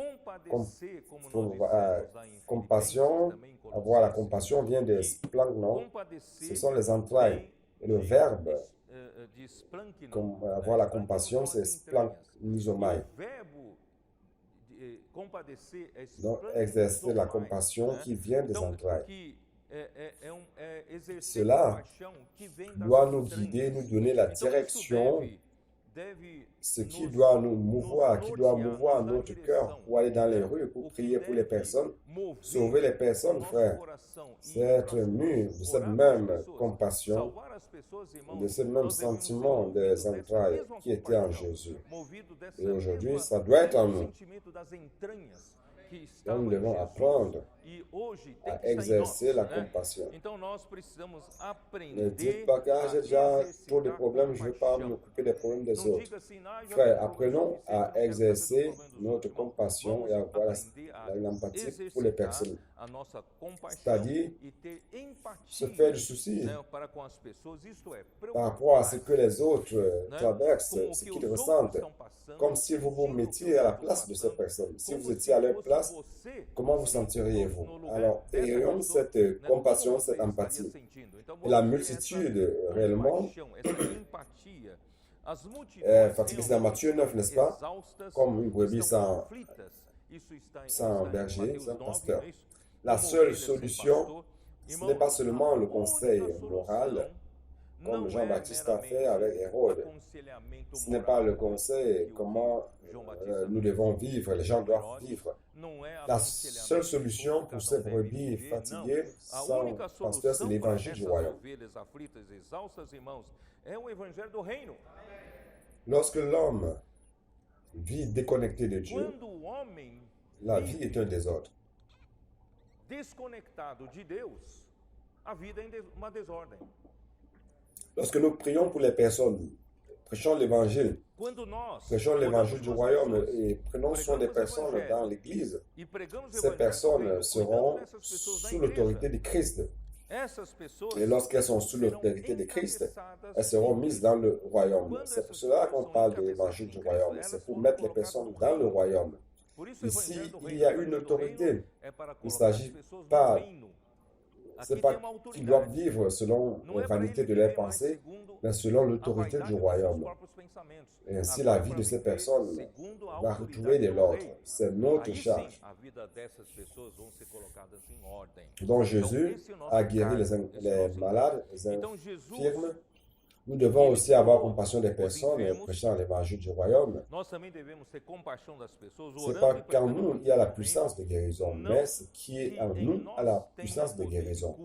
compassion, avoir la compassion vient de splanknon, ce sont les entrailles. Et le verbe, avoir la compassion, c'est splanknizomai. Donc, exercer la compassion qui vient des entrailles. Cela doit nous guider, nous donner la direction, ce qui doit nous mouvoir, qui doit mouvoir notre cœur pour aller dans les rues, pour prier pour les personnes, sauver les personnes, frère. C'est être mu de cette même compassion, de ce même sentiment des entrailles qui était en Jésus. Et aujourd'hui, ça doit être en nous. Donc, nous devons apprendre à exercer la compassion. Ne dites pas que j'ai déjà trop de problèmes, je ne veux pas m'occuper des problèmes des autres. Frère, apprenons à exercer notre compassion et à avoir l'empathie pour les personnes. C'est-à-dire, se faire du souci par rapport à ce que les autres traversent, ce qu'ils ressentent. Comme si vous vous mettiez à la place de ces personnes. Si vous étiez à leur place, comment vous sentiriez-vous? Alors, ayons cette compassion, cette empathie. Et la multitude, réellement, fatiguée, c'est dans Matthieu 9, n'est-ce pas? Comme une brebis sans berger, sans pasteur. La seule solution, ce n'est pas seulement le conseil moral, comme Jean-Baptiste a fait avec Hérode. Ce n'est pas le conseil comment nous devons vivre, les gens doivent vivre. La seule solution pour ces brebis fatiguées sans pasteur, c'est l'évangile du royaume. Lorsque l'homme vit déconnecté de Dieu, la vie est un désordre. Lorsque nous prions pour les personnes, prêchons l'évangile du royaume et prenons soin des personnes dans l'Église, ces personnes seront sous l'autorité de Christ. Et lorsqu'elles sont sous l'autorité de Christ, elles seront mises dans le royaume. C'est pour cela qu'on parle de l'évangile du royaume. C'est pour mettre les personnes dans le royaume. Ici, il y a une autorité. Il ne s'agit pas... Ce n'est pas qu'ils doivent vivre selon la vanité de leurs pensées, mais selon l'autorité du royaume. Et ainsi, la vie de ces personnes va retrouver de l'ordre. C'est notre charge. Donc, Jésus a guéri les malades, les infirmes. Nous devons aussi avoir compassion des personnes et prêcher l'évangile du royaume. Ce n'est pas qu'en nous il y a la puissance de guérison, mais ce qui est en nous a la puissance de guérison.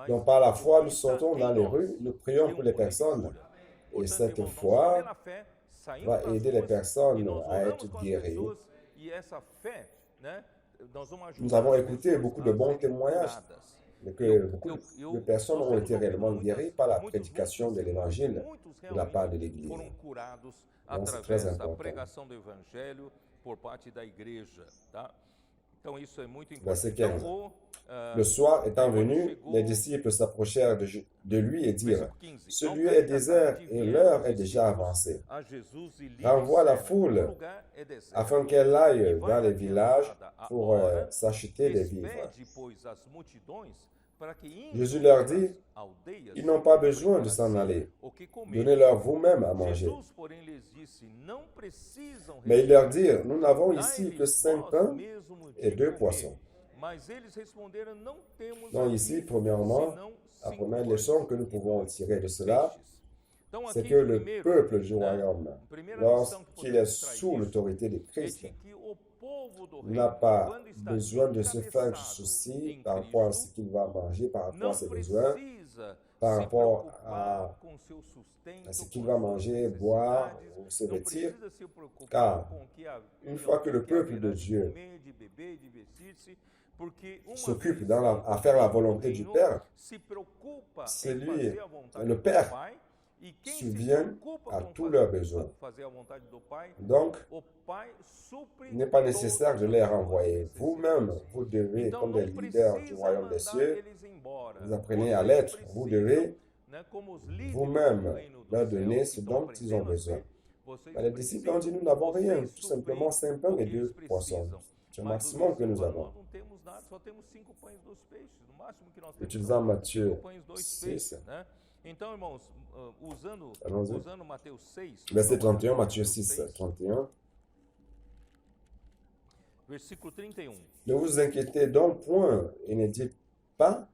Donc par la foi, nous sortons dans les rues, nous prions pour les personnes. Et cette foi va aider les personnes à être guéries. Nous avons écouté beaucoup de bons témoignages, mais que beaucoup de personnes ont été réellement guéries par la prédication de l'Évangile de la part de l'Église. Donc c'est très important. Então isso é muito Verset importante. 15. Le soir étant venu, les disciples s'approchèrent de lui et dirent, Versículo 15. celui est désert et l'heure est déjà avancée. A Jesus e lhe Renvoie la disseram, foule o lugar é deserto. afin qu'elle aille dans les Vai villages adiantada a pour hora, s'acheter des vivres. despede, pois, as multidões, para que indo Jésus leur dit, pelas aldeias, ils n'ont pas besoin de para s'en si aller. o que comer. Donnez-leur vous-même à manger. Jesus, porém, lhes disse, não precisam Mais ils leur dirent, nous n'avons receber, ici que dai-lhes 5 vós pains mesmo et de 2 comer. poissons. Mas eles responderam, não temos Donc aqui, ici, premièrement, senão la 5 première pães leçon que nous e pouvons 2 tirer de cela, peixes. Então, c'est aqui, que le primeiro, peuple du né, royaume, primeira lição que lorsqu'il est podemos extrair sous disso l'autorité de é Christ, de que o povo do n'a reino, pas quando está besoin de se faire du encabeçado souci em par rapport à ce Cristo, qu'il va manger, par rapport à não ses besoins, precisa par se rapport preocupar com seu sustento, à ce com qu'il as va suas manger, boire necessidades, ou se não vêtir, precisa se preocupar car com o que une fois que le peuple de haverá de Dieu comer, de beber, de vestir-se, porque uma s'occupe vez à faire la o volonté du reino Père, se preocupa c'est em lui, fazer a vontade le do Père, Pai, e quem se subvient preocupa à com tous leurs besoins. fazer a vontade do Pai, Donc, o Pai supre il n'est pas todas nécessaire de as les suas renvoyer. Vous-même, necessidades. vous devez, Então comme não des leaders du precisa royaume des mandar cieux, eles embora. vous apprenez à Vocês l'être. Vous precisam, devez né, como os líderes do vous-même reino do leur céu, donner que ce estão dont ils ont aprendendo a besoin. ser, vocês Mais les disciples ont dit, precisam, nous n'avons rien, vocês tout simplement suprem 5 pains o et que 2 eles poissons. precisam. C'est le Mas os maximum que nous discípulos, avons. nós não temos nada, só temos 5 pães e 2 peixes. No máximo que nós temos Utilisant são Matthieu 5 pães e 2 6, peixes, né? Então, irmãos, Allons-y. usando Mateus 6, Verset vamos 31, lá, Matthieu Mateus 6, 6, 31. versículo 31. Ne vous inquiétez donc point et ne dites pas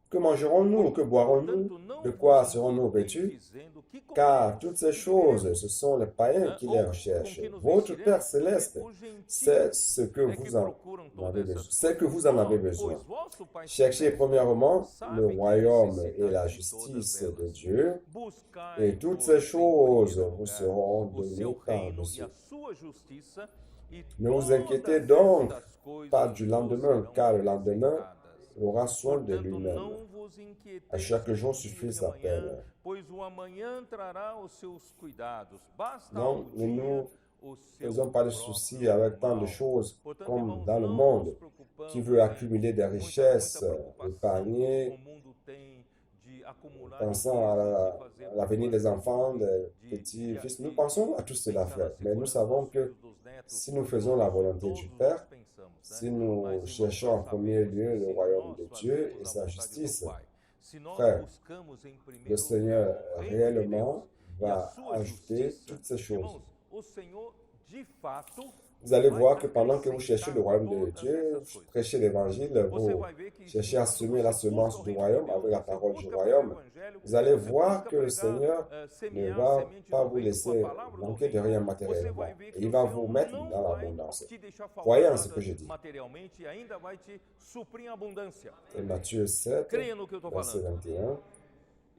que mangerons-nous, que boirons-nous, Portanto, não de vos quoi serons-nous inquieteis, vêtus, dizendo, que car comeremos, toutes ces que choses, beberemos, ce sont les païens né? qui Ou les com recherchent. que nos Votre Père vestiremos, céleste porque os gentios sait ce que é vous que en procuram avez todas besoin. essas C'est que vous en avez besoin. Pois vosso Pai Cherchez Celeste premièrement sabe le que royaume et necessitais la de justice todas de elas. Dieu, Buscai, et toutes pois, ces em choses primeiro vous lugar, seront o seu données reino e par-dessus. a sua justiça, e Ne vous todas inquiétez donc estas coisas pas du vos lendemain, serão car le lendemain acrescentadas. aura soin de Portanto, lui-même. não vos inquieteis À chaque jour com o dia suffit de sa amanhã, peine. pois o amanhã trará os seus cuidados. Basta Donc, ao ne dia nous o seu faisons pas de próprio soucis avec tant de mal. choses Portanto, comme irmãos, dans le não monde nos preocupamos, qui veut accumuler des muita richesses, preocupação épargner, que o mundo tem de acumular pensant à riquezas e fazer à l'avenir des enfants, des de petits-fils. de Nous pensons à tout cela, pensar na frère. Mais nous segurança savons dos que filhos, dos netos, si nous faisons la volonté todos du nós Père, pensamos, né? si nous Mas, irmãos, cherchons en nós premier sabemos lieu que le se royaume nós de Dieu fazemos et a sa vontade do justice, Pai, se nós frère, buscamos em primeiro le Seigneur lugar o reino de réellement Deus e a va sua ajouter justiça, toutes ces choses. irmãos, o Senhor de fato Vous allez vai voir que pendant que vous acrescentar cherchez le royaume de todas Dieu, essas vous coisas. prêchez l'évangile, Você vous vai ver que cherchez à se semer la você busca semence o du reino de royaume Deus, avec la você parole busca du pregar o royaume, evangelho, vous allez você voir busca que le pregar, Seigneur ne semear va semente pas do vous reino com a laisser palavra do manquer de reino, rien você matériellement. vai ver Et que il o va Senhor vous mettre não dans vai l'abondance. te deixar Croyez en faltar ce que je dis. materialmente e ainda vai te suprir em abundância. Et Matthieu 7, Creia no que eu estou verset falando. 21.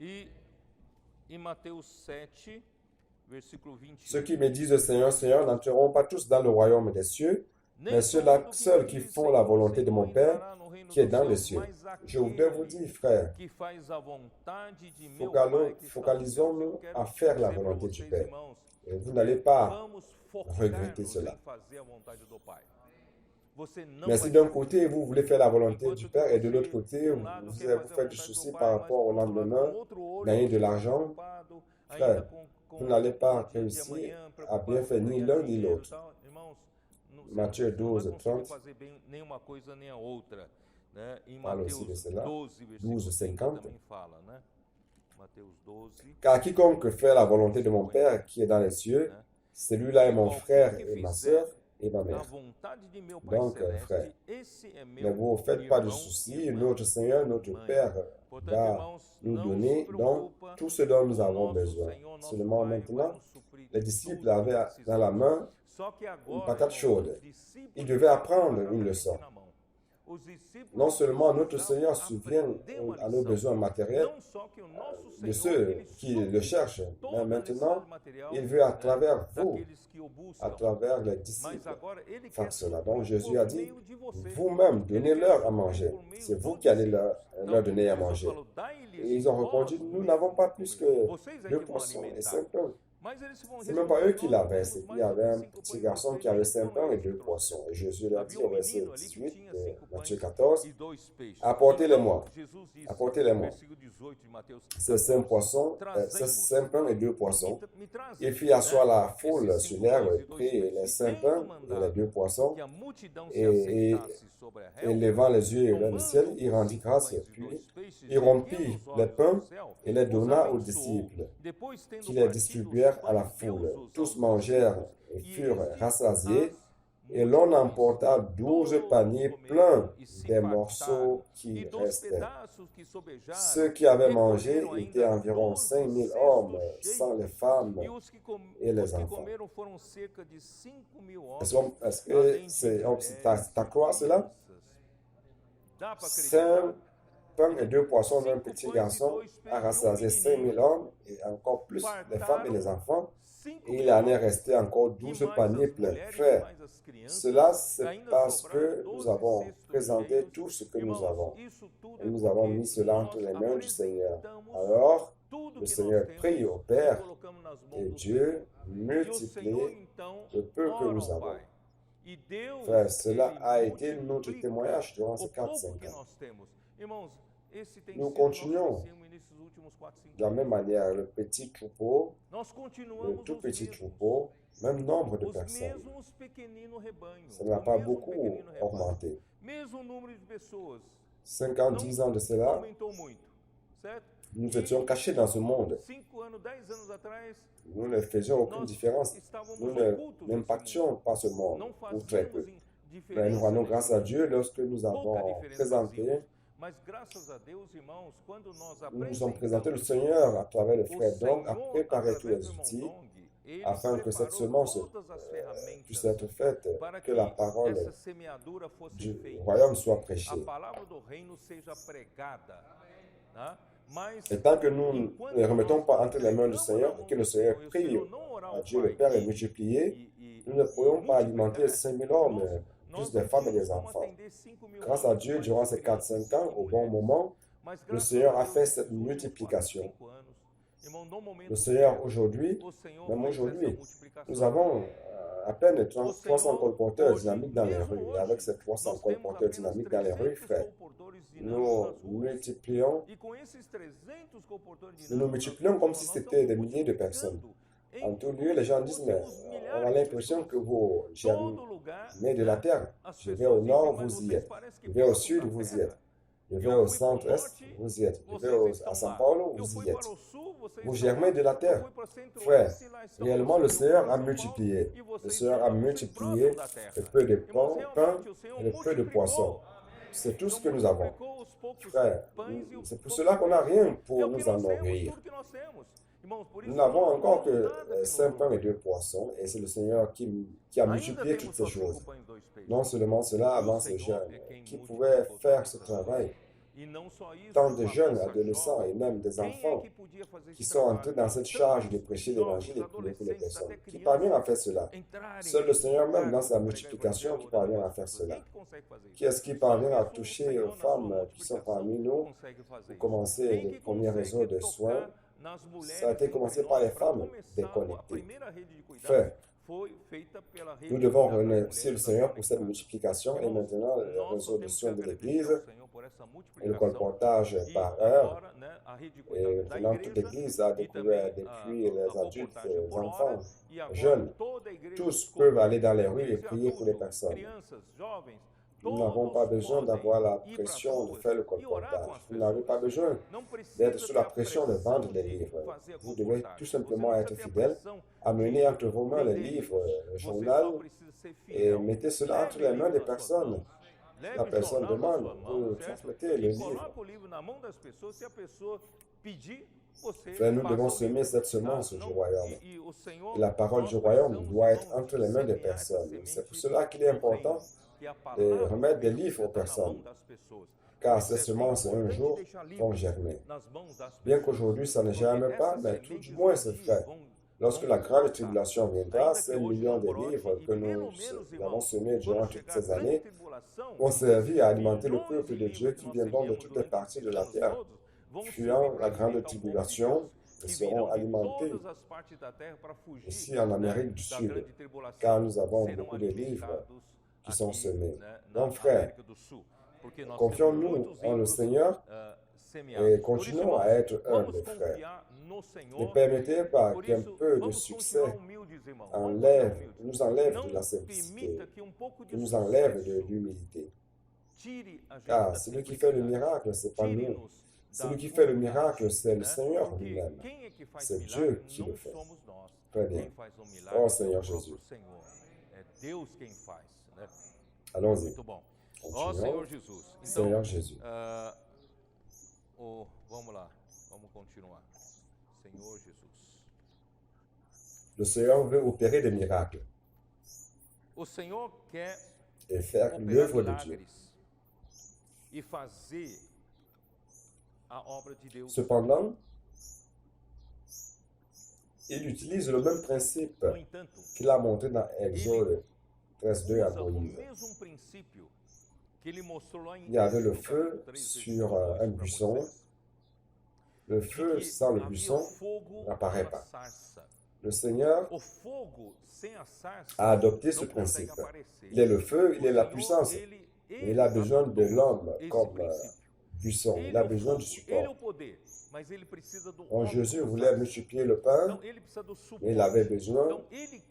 E em Mateus 7, versículo Ceux 21. qui me disent Seigneur, Seigneur n'entreront pas tous dans le royaume des cieux, Nem mais ceux-là todo que seuls me qui diz, font la Senhor, volonté de Senhor, mon Père entrará no reino qui est dos dans les céus, cieux. mas Je voudrais vous aquele dire, frère, que faz a vontade de meu Pai que está no céu. focalisons-nous Eu quero à faire la dizer para volonté du vocês, Père. irmãos, Et vous n'allez pas vamos regretter focar-nos cela. em fazer a vontade do Pai. Você não Mais vai si d'un se côté, vous voulez faire la volonté enquanto du que Père et de você, l'autre côté, de vous, lado, vous quer faites fazer a du vontade souci do par Pai, mas rapport au do outro lado, lendemain, com outro olho, gagner de você está l'argent, preocupado ainda frère, com vous n'allez pas o dia de réussir amanhã, à preocupado bien com faire ni ganhar l'un ni dinheiro e l'autre. tal. Irmãos, Matthieu você não vai 12, conseguir 30. fazer bem nenhuma coisa nem a outra. Né? Em Parle aussi de Mateus cela. 12, versículo 12, 30 50. também fala, né? Mateus 12, Car quiconque fait la volonté de mon Père qui est dans les cieux, né? celui-là est mon Qualquer frère que et ma fizer sœur et ma a mère. vontade de meu Pai Donc, Celeste, frère, esse é Ne meu vous faites pas de irmão, soucis, irmã, notre Seigneur, notre mãe. Père Portanto, va irmãos, nous não se donner donc preocupa, tout ce dont nous o avons nosso besoin. Senhor, nosso Seulement Pai, vai maintenant, nos suprir les de disciples tudo que avaient precisamos. dans la main Só que une agora, patate irmãos, chaude. os discípulos Ils devaient apprendre estavam une com a leçon. mente na mão. Os discípulos Non seulement notre precisavam Seigneur subvient aprender uma à nos lição. besoins matériels Não só que o nosso de Senhor, ceux ele qui supre le cherchent, toda mais a maintenant, necessidade material, il veut à né, travers vous, daqueles que o à buscam. travers les Mas disciples, agora ele faire quer cela. suprir Donc Jésus por a dit, meio de você. vous-même, Ele quer donnez-leur à suprir manger. por meio C'est vous dos qui allez discípulos. leur Então, donner à Jesus manger. falou, dai-lhes Et ils ont vós répondu, nous mesmos n'avons pas de plus comer. que Vocês é 2 que vão poissons et alimentar. 5 pains. C'est même pas eux qui l'avaient, c'est qu'il y avait un petit garçon qui avait 5 pains et 2 poissons. Et Jésus leur dit au verset 18 de Matthieu 14, apportez-les-moi, apportez-les-moi. Ces 5 poissons, ces 5 pains et 2 poissons. Il fit asseoir la foule sur l'herbe, prit les 5 pains et les 2 poissons, et levant les yeux vers le ciel, il rendit grâce, puis il rompit les pains et les donna aux disciples, qui les distribuèrent à la foule. Tous mangèrent et furent rassasiés, et l'on emporta 12 paniers pleins des morceaux qui restaient. Ceux qui avaient mangé étaient environ 5000 hommes, sans les femmes et les enfants. Est-ce que c'est à croire cela? 5 pains et 2 poissons d'un petit garçon a rassasié 5000 hommes et encore plus les femmes et les enfants. Et il en est resté encore 12 paniers pleins. Frère, cela c'est parce que nous avons présenté tout ce que nous avons. Et nous avons mis cela entre les mains du Seigneur. Alors, le Seigneur prie au Père et Dieu multiplie le peu que nous avons. Frère, cela a été notre témoignage durant ces 4-5 ans. Nous continuons de la même manière, le petit troupeau, le tout petit troupeau, même nombre de personnes. Ça n'a pas beaucoup augmenté. 5 ans, 10 ans de cela, nous étions cachés dans ce monde. Nous ne faisions aucune différence. Nous n'impactions pas ce monde, ou très peu. Mais nous rendons grâce à Dieu lorsque nous avons présenté, nous nous sommes présentés, le Seigneur, à travers le frère Dong, a préparé tous les outils afin que cette semence puisse être faite, que la parole du royaume soit prêchée. Et tant que nous ne remettons pas entre les mains du Seigneur, et que le Seigneur prie à Dieu le Père et multiplier, nous ne pourrons pas alimenter 5000 hommes, plus des femmes et des enfants. Grâce à Dieu, durant ces 4-5 ans, au bon moment, le Seigneur a fait cette multiplication. Le Seigneur, aujourd'hui, même aujourd'hui, nous avons à peine 300 colporteurs dynamiques dans les rues. Et avec ces 300 colporteurs dynamiques dans les rues, frère, nous multiplions comme si c'était des milliers de personnes. En tout lieu, les gens disent, mais on a l'impression que vous germez de la terre. Je vais au nord, vous y êtes. Je vais au sud, vous y êtes. Je vais au centre-est, vous y êtes. Je vais à São Paulo, vous y êtes. Vous germez de la terre. Frère, réellement, le Seigneur a multiplié. Le Seigneur a multiplié le peu de pain et le peu de poisson. C'est tout ce que nous avons. Frère, c'est pour cela qu'on n'a rien pour nous enorgueillir. Nous n'avons encore que 5 pains et 2 poissons, et c'est le Seigneur qui a multiplié toutes ces choses. Non seulement cela, avant ce jeune, qui pouvait faire ce travail. Tant de jeunes, adolescents et même des enfants qui sont entrés dans cette charge de prêcher l'évangile et pour les personnes. Qui parviennent à faire cela? Seul le Seigneur même dans sa multiplication qui parvient à faire cela. Qui est-ce qui parvient à toucher aux femmes qui sont parmi nous pour commencer le premier réseau de soins? Ça a été commencé par les femmes déconnectées. Frère, nous devons remercier le Seigneur pour cette multiplication et maintenant le réseau de soins de l'Église et le colportage par heure. Et maintenant, toute l'Église a découvert depuis les adultes, les enfants, jeunes, tous peuvent aller dans les rues et prier pour les personnes. Nous n'avons pas besoin d'avoir la pression de faire le colportage. Vous n'avez pas besoin d'être sous la pression de vendre les livres. Vous devez tout simplement être fidèle, amener entre vos mains les livres, le journal, et mettez cela entre les mains des personnes. La personne demande, vous transmettez le livre. Frère, nous devons semer cette semence du royaume. Et la parole du royaume doit être entre les mains des personnes. C'est pour cela qu'il est important de remettre des livres aux personnes, car ces semences un jour vont germer. Bien qu'aujourd'hui ça ne germe pas, mais tout du moins c'est vrai. Lorsque la grande tribulation viendra, ces millions de livres que nous avons semés durant toutes ces années vont servir à alimenter le peuple de Dieu qui viendront de toutes les parties de la terre, fuyant la grande tribulation et que seront virão de alimentés todas as partes da terra para fugir, ici en né, Amérique du da Sud, grande tribulação, car nous avons serão beaucoup de livres alimentados qui sont aqui, semés. né, na Donc, frères, América do Sul, porque nós temos confions-nous muitos en le livros Seigneur semeados. et Por isso, continuons à irmãos, être vamos humbles, frères. confiar no Ne Senhor. permettez pas Por qu'un isso, peu de vamos succès continuar humildes, irmão. Vamos continuar nous humildes. enlève Não de la simplicité, permita que pouco qui de nous enlève de sucesso l'humilité. tire a gente Car da celui qui fait le simplicidade. miracle, ce n'est pas nous. Tire-nos da Celui qui fait le humildade, miracle, c'est le né? Seigneur Porque lui-même. quem é que faz C'est milagre Dieu qui le não fait. somos nós. Très bien. Quem faz o milagre Oh, é o Seigneur próprio Jésus. Senhor. É Deus quem faz, né? Allons-y. Muito bom. Ó Continuons. Senhor Jesus. Então, Seigneur Jésus. vamos lá. Vamos continuar. Senhor Jesus. Le Seigneur veut opérer des miracles O Senhor quer et faire operar l'œuvre de Dieu. milagres e fazer a obra de Deus. Cependant, il utilise le même principe No entanto, qu'il a montré dans Exode 13:2 à usa o Moïse. mesmo princípio que ele mostrou lá em Il y avait le Êxodo, feu capítulo 3, sur versículo 2 un para buisson. Moisés, Le de feu que sans le havia buisson fogo n'apparaît na pas. sarça. Le Seigneur O fogo sem a sarça a adopté ce não consegue principe. aparecer. Il est le feu, il O est la Senhor, puissance. ele Et il a besoin de adotou l'homme esse comme princípio. buisson. Il Ele a é o besoin fogo, du ele é support. o poder, mas ele precisa do Quand homem Jésus como voulait sarça. multiplier le pain, Então ele precisa do suporte. il avait besoin Então ele,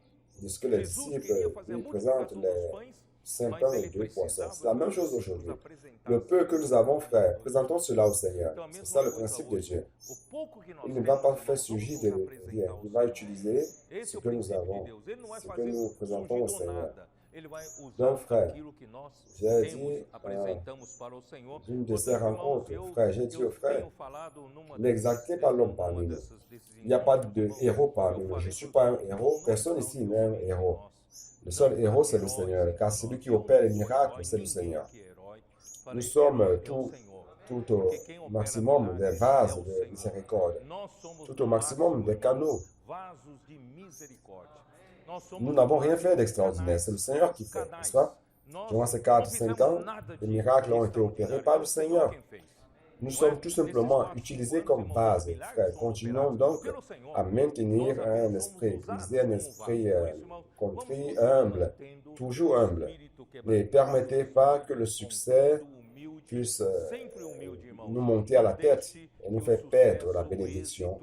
de ce que les Jesus queria disciples fazer a lui présentent multiplicação les dos pães, 5 mas pains et ele 2 poissons. precisava C'est la même que chose Jesus aujourd'hui. apresentasse. Le peu que nous avons, frère, présentons cela au Seigneur. Então, a C'est mesma ça le coisa principe de hoje. Dieu. O pouco que nós Il ne va pas temos, faire nós vamos surgir nos de apresentar rien. ao Il va Senhor. utiliser Esse ce é o que nous princípio de avons, Deus. Ele não vai ce que fazer nous présentons au surgir do Seigneur. nada. Ele vai usar Donc, frère, aquilo que nós j'ai temos, dit, apresentamos para o Senhor. d'une de ces Portanto, irmãos, rencontres, frère, j'ai dit au frère, tenho falado numa n'exaltez pas l'homme parmi nous. Il n'y a pas de héros parmi nous. Je ne suis pas un héros. Personne ici n'est un héros. Le seul héros, c'est le Seigneur, car celui qui opère les miracles, c'est le Seigneur. Nous sommes tout au maximum des vases de miséricorde, tout au maximum des canaux. Nous n'avons rien fait d'extraordinaire, c'est le Seigneur qui fait, n'est-ce pas? Durant ces 4-5 ans, les miracles ont été opérés par le Seigneur. Nous sommes tout simplement utilisés comme vases, frère. Continuons donc à maintenir un esprit brisé, un esprit contrit, humble, toujours humble. Ne permettez pas que le succès puisse nous monter à la tête et nous faire perdre la bénédiction.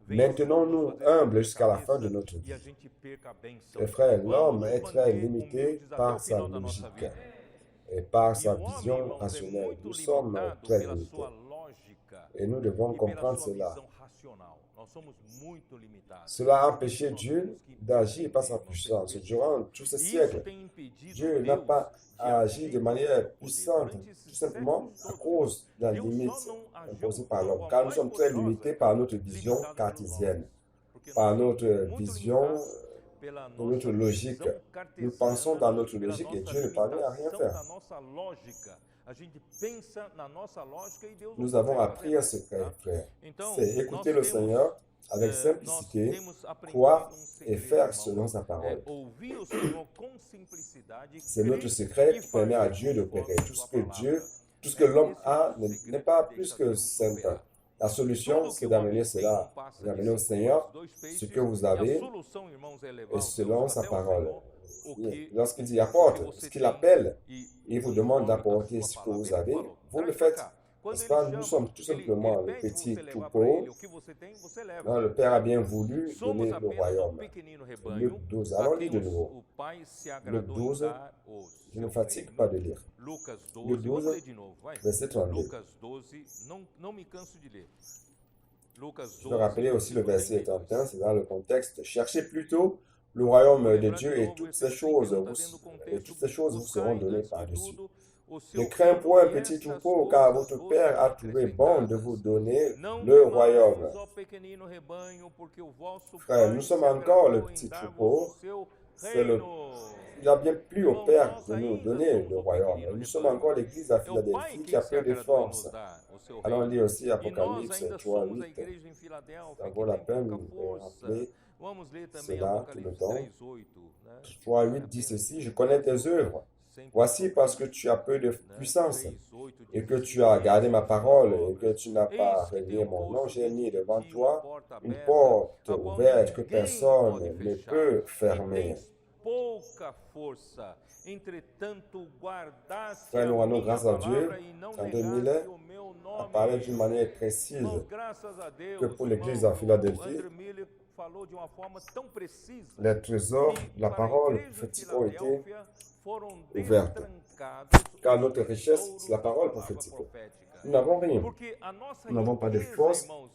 Maintenons-nous humbles jusqu'à la fin de notre vie. Et frère, l'homme est très limité par sa logique et par sa vision rationnelle. Nous sommes très limités. Et nous devons comprendre cela. Cela a empêché Dieu d'agir par sa puissance. Durant tous ces siècles, Dieu n'a pas agi de manière puissante, tout simplement à cause de la limite imposée par l'homme. Car nous sommes très limités par notre vision cartésienne, par notre vision, notre logique. Nous pensons dans notre logique et Dieu ne parvient à rien faire. Nous avons appris un secret, frère. C'est écouter le Seigneur avec simplicité, croire et faire selon sa parole. C'est notre secret qui permet à Dieu d'opérer. Tout ce que l'homme a n'est pas plus que simple. La solution, c'est d'amener cela, d'amener au Seigneur ce que vous avez et selon sa parole. Lorsqu'il dit apporte, ce qu'il appelle, il vous demande d'apporter ce que vous avez, vous le faites. N'est-ce pas? Nous sommes tout simplement le petit troupeau. Le Père a bien voulu donner le royaume. Luc 12, allons lire de nouveau. Luc 12, je ne fatigue pas de lire. Luc 12, verset 32. Je vais rappeler aussi le verset 31, c'est dans le contexte. Cherchez plutôt le royaume de Dieu et toutes ces choses vous seront données par-dessus. Ne crains point, petit troupeau, car votre Père a trouvé bon de vous donner le royaume. Frère, nous sommes encore le petit troupeau. Il a bien plu au Père de nous donner le royaume. Nous sommes encore l'Église à Philadelphie qui a peu de force. Allons lire aussi Apocalypse 3:8. Ça vaut la peine de rappeler cela tout le temps. 3:8 dit ceci, je connais tes œuvres. Voici parce que tu as peu de puissance 3:8 et diz que assim, tu as gardé ma "Conheço as tuas parole et que obras, tu n'as pas eis que renié tenho mon nom, posto j'ai mis diante de devant ti uma toi porta une aberta, porte a qual ouverte que ninguém pode personne ne fechar, peut e fermer. tens pouca força. Entretanto, guardaste Frère, a nous rendons minha grâce à palavra Dieu. e não André negaste Miller o meu a parlé nome." d'une manière précise Irmãos, graças a que Deus, pour l'église irmãos, à o Philadelphie, André Miller falou de uma forma tão precisa les trésors que de la para a parole igreja em prophétique ont été Filadélfia foram ouvertes. destrancados Car os notre richesse, c'est la tesouros da parole palavra prophétique. profética. Nous n'avons rien. Porque a nossa Nous n'avons pas de riqueza, force. irmãos,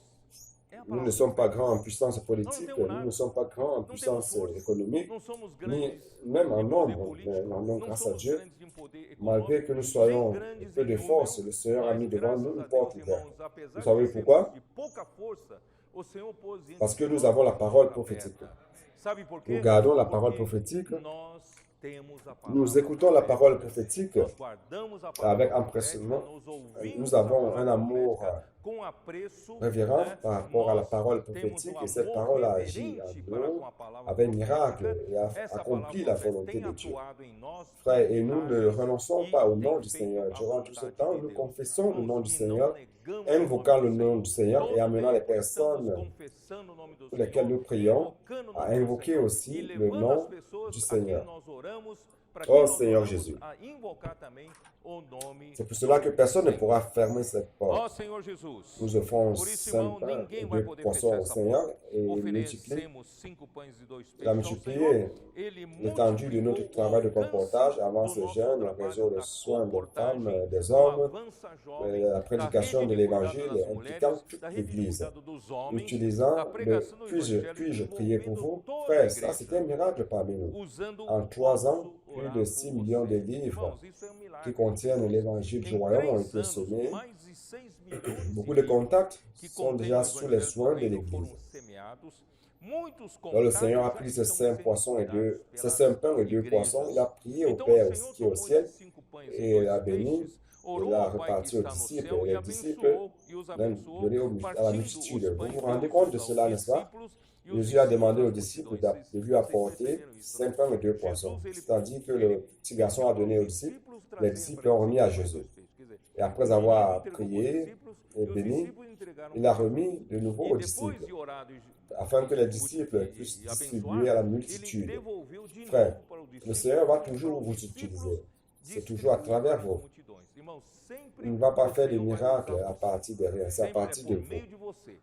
é a Nous ne palavra sommes pas profética. grands en puissance Nós não politique, temos nous ne nada, sommes pas grands en não temos puissance força, économique, não somos ni grandes même en de poder nombre. Mais político, rendons não grâce à somos Dieu. grandes de poder Malgré econômico, que nous nem soyons grandes peu em de force, número, le Seigneur a mis mas devant nous graças une a porte Deus, ouverte. irmãos, Vous apesar de savez sermos pourquoi? de pouca força, o Senhor pôs diante Parce que de nous nós avons la uma parole porta prophétique. aberta. Sabe por Nous quê? gardons la parole Porque prophétique, nós temos a nous palavra écoutons la parole profética. prophétique Nós guardamos a palavra avec profética, empressement. nós ouvimos Nous a avons un palavra amour profética com apreço, révérent né? par rapport à la Nós parole temos prophétique um et cette amor parole agit en reverente para nous com a palavra avec miracle profética. et a Essa accompli palavra la profética volonté tem de Dieu. atuado em nós, Frères, tem et nous ne milagres renonçons e pas au tem nom du feito Seigneur. a Durant tout ce vontade temps, de nous Deus. confessons le nom Irmãos, du e não Seigneur, negamos o invoquant nome le do nom Senhor. du Seigneur et Todo amenant les tempo estamos personnes confessando o nome do pour lesquelles Senhor, nous prions invocando o à nome do invoquer Senhor e aussi le levando as nom pessoas du a quem Seigneur. nós oramos, para Oh quem nós Seigneur oramos, Jésus. a invocar também o nome C'est pour cela que do personne ne Senhor. pourra fermer cette Ó porte. Senhor Jesus, Nous offrons por isso, 5 irmão, pains ninguém et vai 2 poder poissons fechar au essa Seigneur porta. et multiplie. Oferecemos 5 pães e 2 Il a peixes ao Senhor. multiplié Ele l'étendue de notre multiplicou o travail de alcance comportage avant do ces nosso jeunes, le trabalho réseau de da soins des femmes, comportagem, des do hommes, Avança Jovem, la da prédication rede de de cuidado l'évangile das impliquant mulheres, toute da rede de l'Église. cuidado dos homens, Utilisant da le pregação do puis-je Evangelho, prier pour envolvendo vous? toda a Frère, ça igreja, c'était un miracle parmi nous. usando En o 3 ans, posso plus orar de por 6 millions de você. livres Irmãos, isso é um qui milagre de contiennent Deus. l'évangile du Em royaume ont 3 été anos, semés. mais de 6 milhões Beaucoup de de contacts que sont contêm déjà o sous les Evangelho do soins de Reino l'Église. foram semeados. Muitos Alors le Seigneur a contatos pris já ces estão 5 sendo poissons et cuidados ces 5 pains et 2 pelas poissons. Il a igrejas. prié au Então o Père Senhor qui est au tomou ciel esses 5 pães e et 2 l'a béni. peixes, Il orou l'a ao Pai que reparti aux está no disciples céu et e les disciples abençoou e os l'ont abençoou, donné à la partindo multitude. os Vous pães vous rendez compte de todos cela, aos n'est-ce pas? discípulos e os Jésus a discípulos demandé aux às disciples multidões. de lui Vocês apporter perceberam isso, 5 né? pains et 2 poissons. Jesus, C'est-à-dire que ele le petit garçon a pediu donné aux aos disciples, discípulos les trazerem disciples para ont ele remis à 5 pães e Jésus. 2 peixes. Quer dizer, Et après o menino avoir entregou para os prié discípulos et e os béni, discípulos entregaram il a para ele. remis de nouveau E aux depois disciples, de orado afin que les disciples puissent e distribuer à la abençoado, ele multitude. devolveu de Frère, novo para os le discípulos. Seigneur va Para toujours os vous discípulos utiliser. C'est toujours à distribuir travers para as vous. multidões. Irmão, sempre Il ne va pas o faire des Senhor vai miracles usar à você. partir de rien, c'est à Sempre é partir por de vous. meio de você.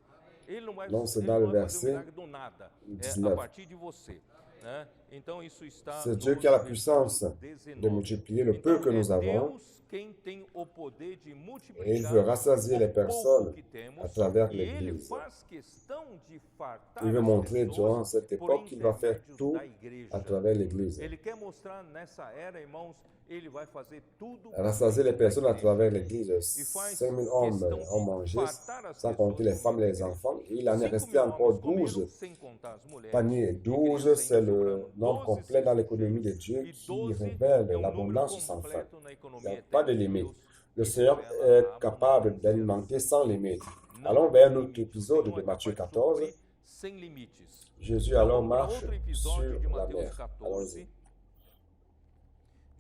Ele não vai, Non, c'est ele dans não le vai fazer um verset milagre do nada. É a 19. partir de você. Né? Então isso está C'est no Dieu qui a la versículo puissance de 19. multiplier le peu Então que é nous avons Deus quem tem o poder de et il multiplicar veut rassasier les o pouco personnes que à temos travers e ele l'Église. faz questão de fartar Il veut as montrer pessoas durant cette por époque qu'il va faire intermédios tout da igreja. à travers l'Église. Ele quer mostrar nessa era, irmãos, ele vai fazer tudo Rassasier les personnes à travers l'Église. e faz 5000 hommes questão ont de mangé, fartar as sans compter les pessoas femmes por et les igreja. enfants. Et il en est 5 resté mil encore homens comeram 12 sem contar as mulheres. paniers. E 12, crianças c'est le sobrando. nombre 12 complet dans sem l'économie de cheios. Dieu E qui 12 révèle é um número l'abondance sans fin. completo na Il n'y economia a pas eterna de de limite. Deus. Le que Seigneur revela est a capable abundância. d'alimenter sans limite. Não Allons tem vers notre limite. O épisode Senhor de é Matthieu capaz de 14. suprir sem limites. Jésus alors Vamos para marche outro episódio de sur la Mateus mer. 14. Allons-y.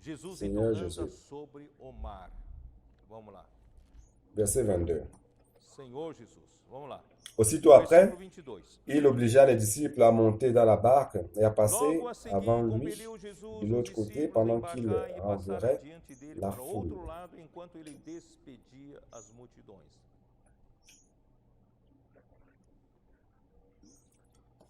Jesus Senhor então anda Jesus. sobre o mar. Vamos lá. Verset 22. Senhor Jesus. Vamos lá. Aussitôt après, Versículo 22. il obligea les disciples à monter dans la barque et à passer Logo a seguir, avant lui compeliu Jesus de os l'autre côté discípulos a pendant qu'il embarcar e passar renverrait adiante dele la para o outro foule. lado, enquanto ele despedia as multidões.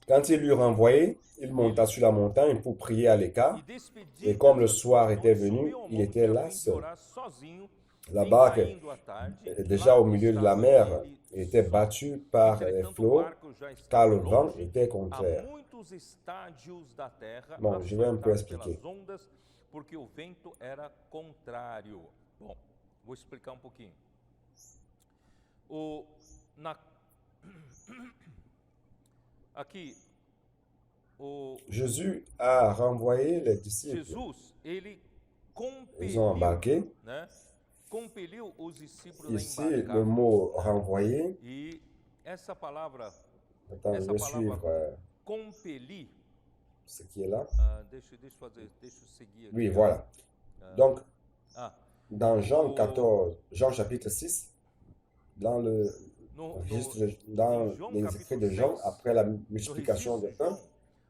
Quand il l'eut renvoyé, il monta sur la montagne pour prier à l'écart. E despedindo Et comme le as soir était multidões, venu, subiu ao il monte était a là fim de seul. orar sozinho. La E barque caindo à tarde, était déjà au milieu de la estava mer ele et était só. battue par les Entretanto, o flots, barco já car estava le vent longe, était a contraire. muitos estádios da terra, Bom, je vais un peu açoitados expliquer. pelas ondas, porque o vento era contrário. Bom, vou explicar um pouquinho. Na, aqui, Jésus a renvoyé les disciples. Jesus, ele Ils ont embarqué. né? Compeliu os discípulos Ici, a embarcar. le mot renvoyer, E essa palavra, attends, je vais suivre compelir, ce qui est là. deixa eu seguir aqui. Oui, voilà. Donc, Ah, dans Jean o- 14, Jean chapitre 6, dans le no, registre, no, dans em João les écrits de capítulo Jean, 6, après la no multiplication registro des de pains, João,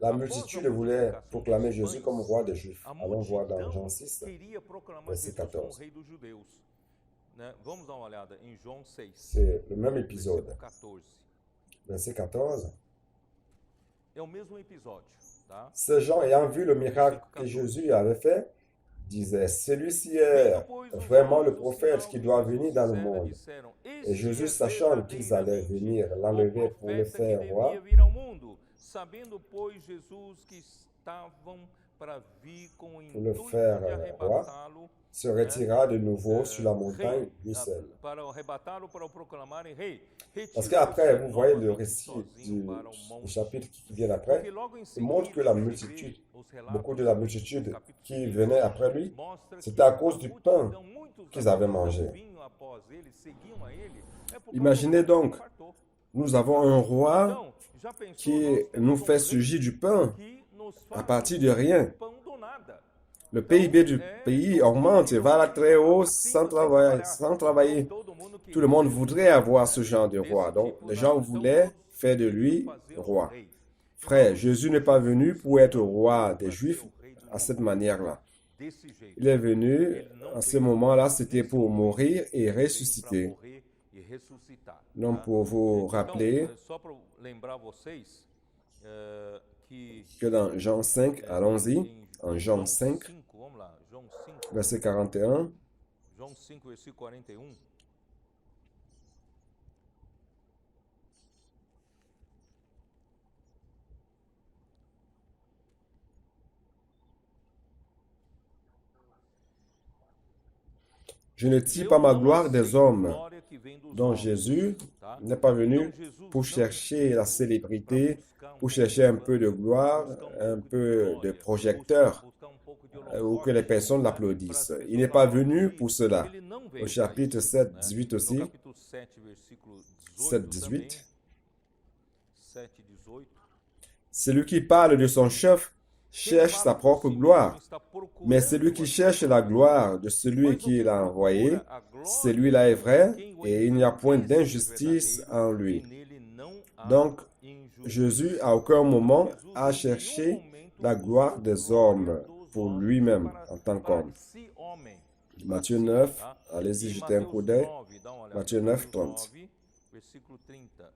la após a multitude voulait multiplicação proclamer dos Jésus comme pães, roi des Juifs. a Allons voir dans Jean multidão 6, queria proclamar verset Jesus como 14. rei dos judeus. Né? Vamos dar uma olhada em João 6, C'est le même épisode. versículo 14. Verset 14. É o mesmo episódio, tá? Ces gens, ayant vu le miracle que Jésus avait fait, disaient, celui-ci est Vendo, pois, os vraiment homens le o prophète sinal qui que doit Jesus venir dans le fizera, monde. disseram, Et este Jésus, é sachant qu'ils allaient verdadeiramente venir o l'enlever pour le profeta que faire roi, devia vir ao mundo, sabendo, pois, Jesus que estavam para vir com o pour le intuito faire de roi, arrebatá-lo, se retira de nouveau sur la rei, montagne lui seul. para arrebatá-lo para o proclamarem rei. Parce Retirou-se qu'après, vous voyez le novamente récit sozinho para o du monte. chapitre qui vient Porque après, logo em il montre que seguida, la você multitude, vê os relatos beaucoup de la do multitude capítulo qui 15, venait après lui, mostra c'était que à cause du pain multidão, muitos qu'ils avaient homens mangé. vinham após ele, seguiam a ele, é por causa Imaginez do pão que donc, ele fartou. nous avons un roi Então, já pensou, qui nós nous temos um fait rei surgir du pain que nos à faz partir de rien. pão do nada. Le PIB du pays augmente et va très haut sans travailler. Todo mundo Tout le monde voudrait avoir ce genre de roi. Donc, les gens voulaient faire de lui roi. Frère, Jésus n'est pas venu pour être roi des Juifs à cette manière-là. desse jeito. Il est venu, Ele não à ce veio moment-là, c'était desse pour jeito. mourir et Ele veio para ressusciter. morrer e ressuscitar. Donc, tá? pour vous Então, rappeler só para lembrar vocês que que dans Jean 5, allons-y, em en Jean 5, 5, vamos lá, João 5, verset 41, João 5, versículo 41. je ne tire Eu pas ma não gloire des aceito hommes. glória que vem dos Donc homens, Jésus tá? n'est pas venu Então, Jesus pour não chercher la veio célébrité, para buscar pour chercher un peu de fama, gloire, buscar un pouco peu de glória, projecteurs, buscar pouco de ou que les holofote, personnes para l'applaudissent. as Il n'est pessoas pas venu aplaudirem. pour cela. Ele não Au veio para chapitre isso, 7, né? 18 No aussi, capítulo 7, versículo 7, 18 também, 18, 7, 18. celui qui parle de son chef Quem cherche sa fala por propre si mesmo gloire, está mais procurando celui qui a cherche sua la glória. gloire de celui Mas o qui que l'a envoyé, procura a glória celui-là est vrai, quem o et il n'y a point enviou, esse d'injustice verdadeiro, en e lui. nele não há Donc, injustiça. Jésus, à aucun moment, Jesus a em cherché nenhum momento la buscou gloire des glória hommes dos pour homens lui-même para, en tant para qu'homme. si homem. Matthieu Assim, 9, tá? allez-y, E jetez un Mateus coup d'œil. 9, dá uma olhada. Matthieu 9, Mateus 30. 9, versículo 30.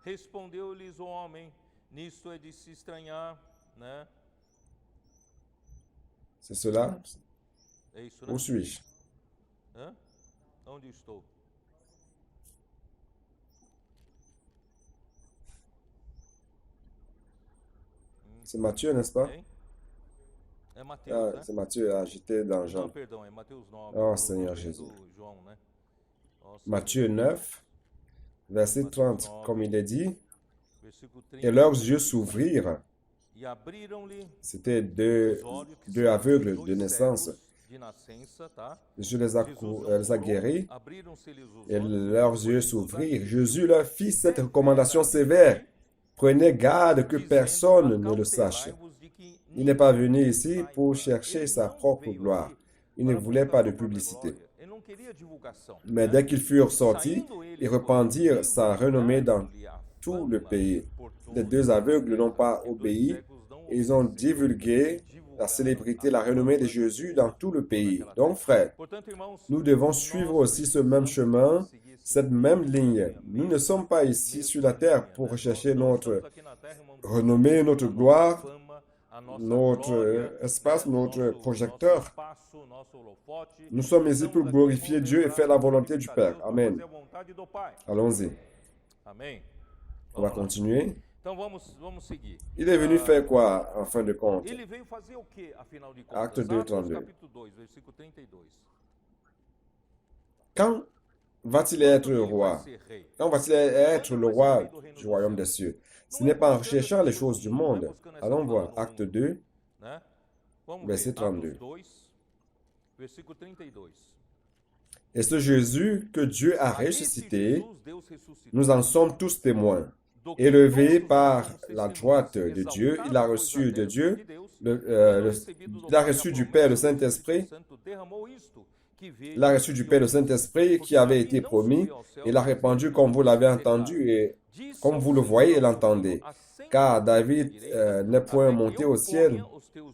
Respondeu-lhes o homem, nisto é de se estranhar, né? C'est cela? É isso, né? Où suis-je? Hã? Onde estou? C'est Matthieu, n'est-ce pas? Hein? É Mateus, Ah, né? c'est Matthieu, j'étais dans Não, Jean. perdão, é Mateus 9. Oh, eu Seigneur lembrei Jésus. do João, né? Nossa, Matthieu 9, verset 30, comme il est dit, versículo et 30. leurs yeux s'ouvrirent. E abriram-lhe C'était deux os olhos, que deux são aveugles dois de naissance. cegos de nascença, tá? Jésus les a Jesus guéris abriram-se-lhes os et olhos, leurs yeux s'ouvrirent. Jésus leur fit cette recommandation sévère. Prenez garde que personne ne le sache. Il n'est pas venu ici pour chercher sa propre gloire. Il ne voulait pas de publicité. Mais dès qu'ils furent sortis, ils répandirent sa renommée dans tout le pays. Les deux aveugles n'ont pas obéi. Ils ont divulgué la célébrité, la renommée de Jésus dans tout le pays. Donc, frères, nous devons suivre aussi ce même chemin, cette même ligne. Nous ne sommes pas ici sur la terre pour rechercher notre renommée, notre gloire, notre espace, notre projecteur. Nous sommes ici pour glorifier Dieu et faire la volonté du Père. Amen. Allons-y. On va continuer. Então vamos seguir. Il est venu faire quoi en fin de compte? Ele veio fazer o quê, afinal de contas? Acte 2, Atos 32. capítulo 2, versículo 32. Quand va-t-il être roi? Quand va-t-il être le roi du royaume des cieux? Ce n'est pas en recherchant les choses du monde. Allons voir. Acte 2, Né? Vamos verset ver, 32. Atos 2, versículo 32. Et ce Jésus que Dieu a A esse ressuscité, Jesus, Deus ressuscitou, nous en sommes tous témoins. élevé par la droite de Dieu. Il a reçu de Dieu, il a reçu du Père le Saint-Esprit. Il a reçu du Père le Saint-Esprit qui avait été promis. Il a répandu comme vous l'avez entendu et comme vous le voyez et l'entendez. Car David n'est point monté au ciel,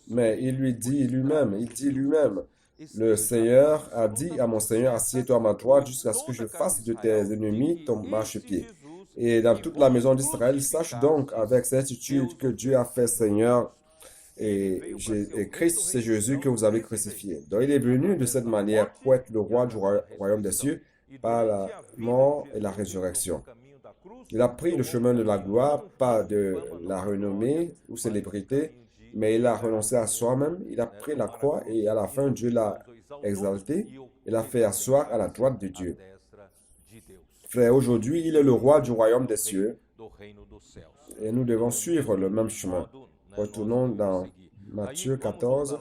mais il dit lui-même, le Seigneur a dit à mon Seigneur, assieds-toi à ma droite jusqu'à ce que je fasse de tes ennemis ton marchepied. Et dans toute la maison d'Israël, sache donc avec certitude que Dieu a fait Seigneur et Christ, c'est Jésus que vous avez crucifié. Donc il est venu de cette manière pour être le roi du royaume des cieux par la mort et la résurrection. Il a pris le chemin de la gloire, pas de la renommée ou célébrité, mais il a renoncé à soi-même, il a pris la croix et à la fin, Dieu l'a exalté et l'a fait asseoir à la droite de Dieu. Frère, aujourd'hui, il est le roi du royaume des cieux et nous devons suivre le même chemin. Retournons dans Matthieu 14.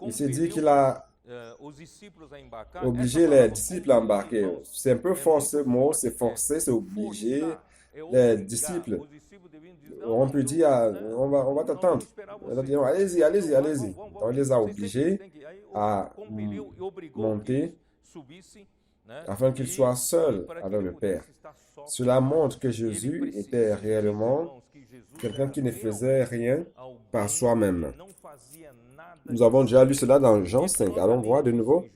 Il s'est dit qu'il a obligé les disciples à embarquer. C'est un peu fort ce mot, c'est forcer, c'est obliger. Les disciples, on peut dire, on va t'attendre. Allez-y, allez-y, allez-y. On les a obligés à monter afin qu'ils soient seuls avec le Père. Cela montre que Jésus était réellement quelqu'un qui ne faisait rien par soi-même. Nous avons déjà lu cela dans Jean 5. Allons voir de nouveau.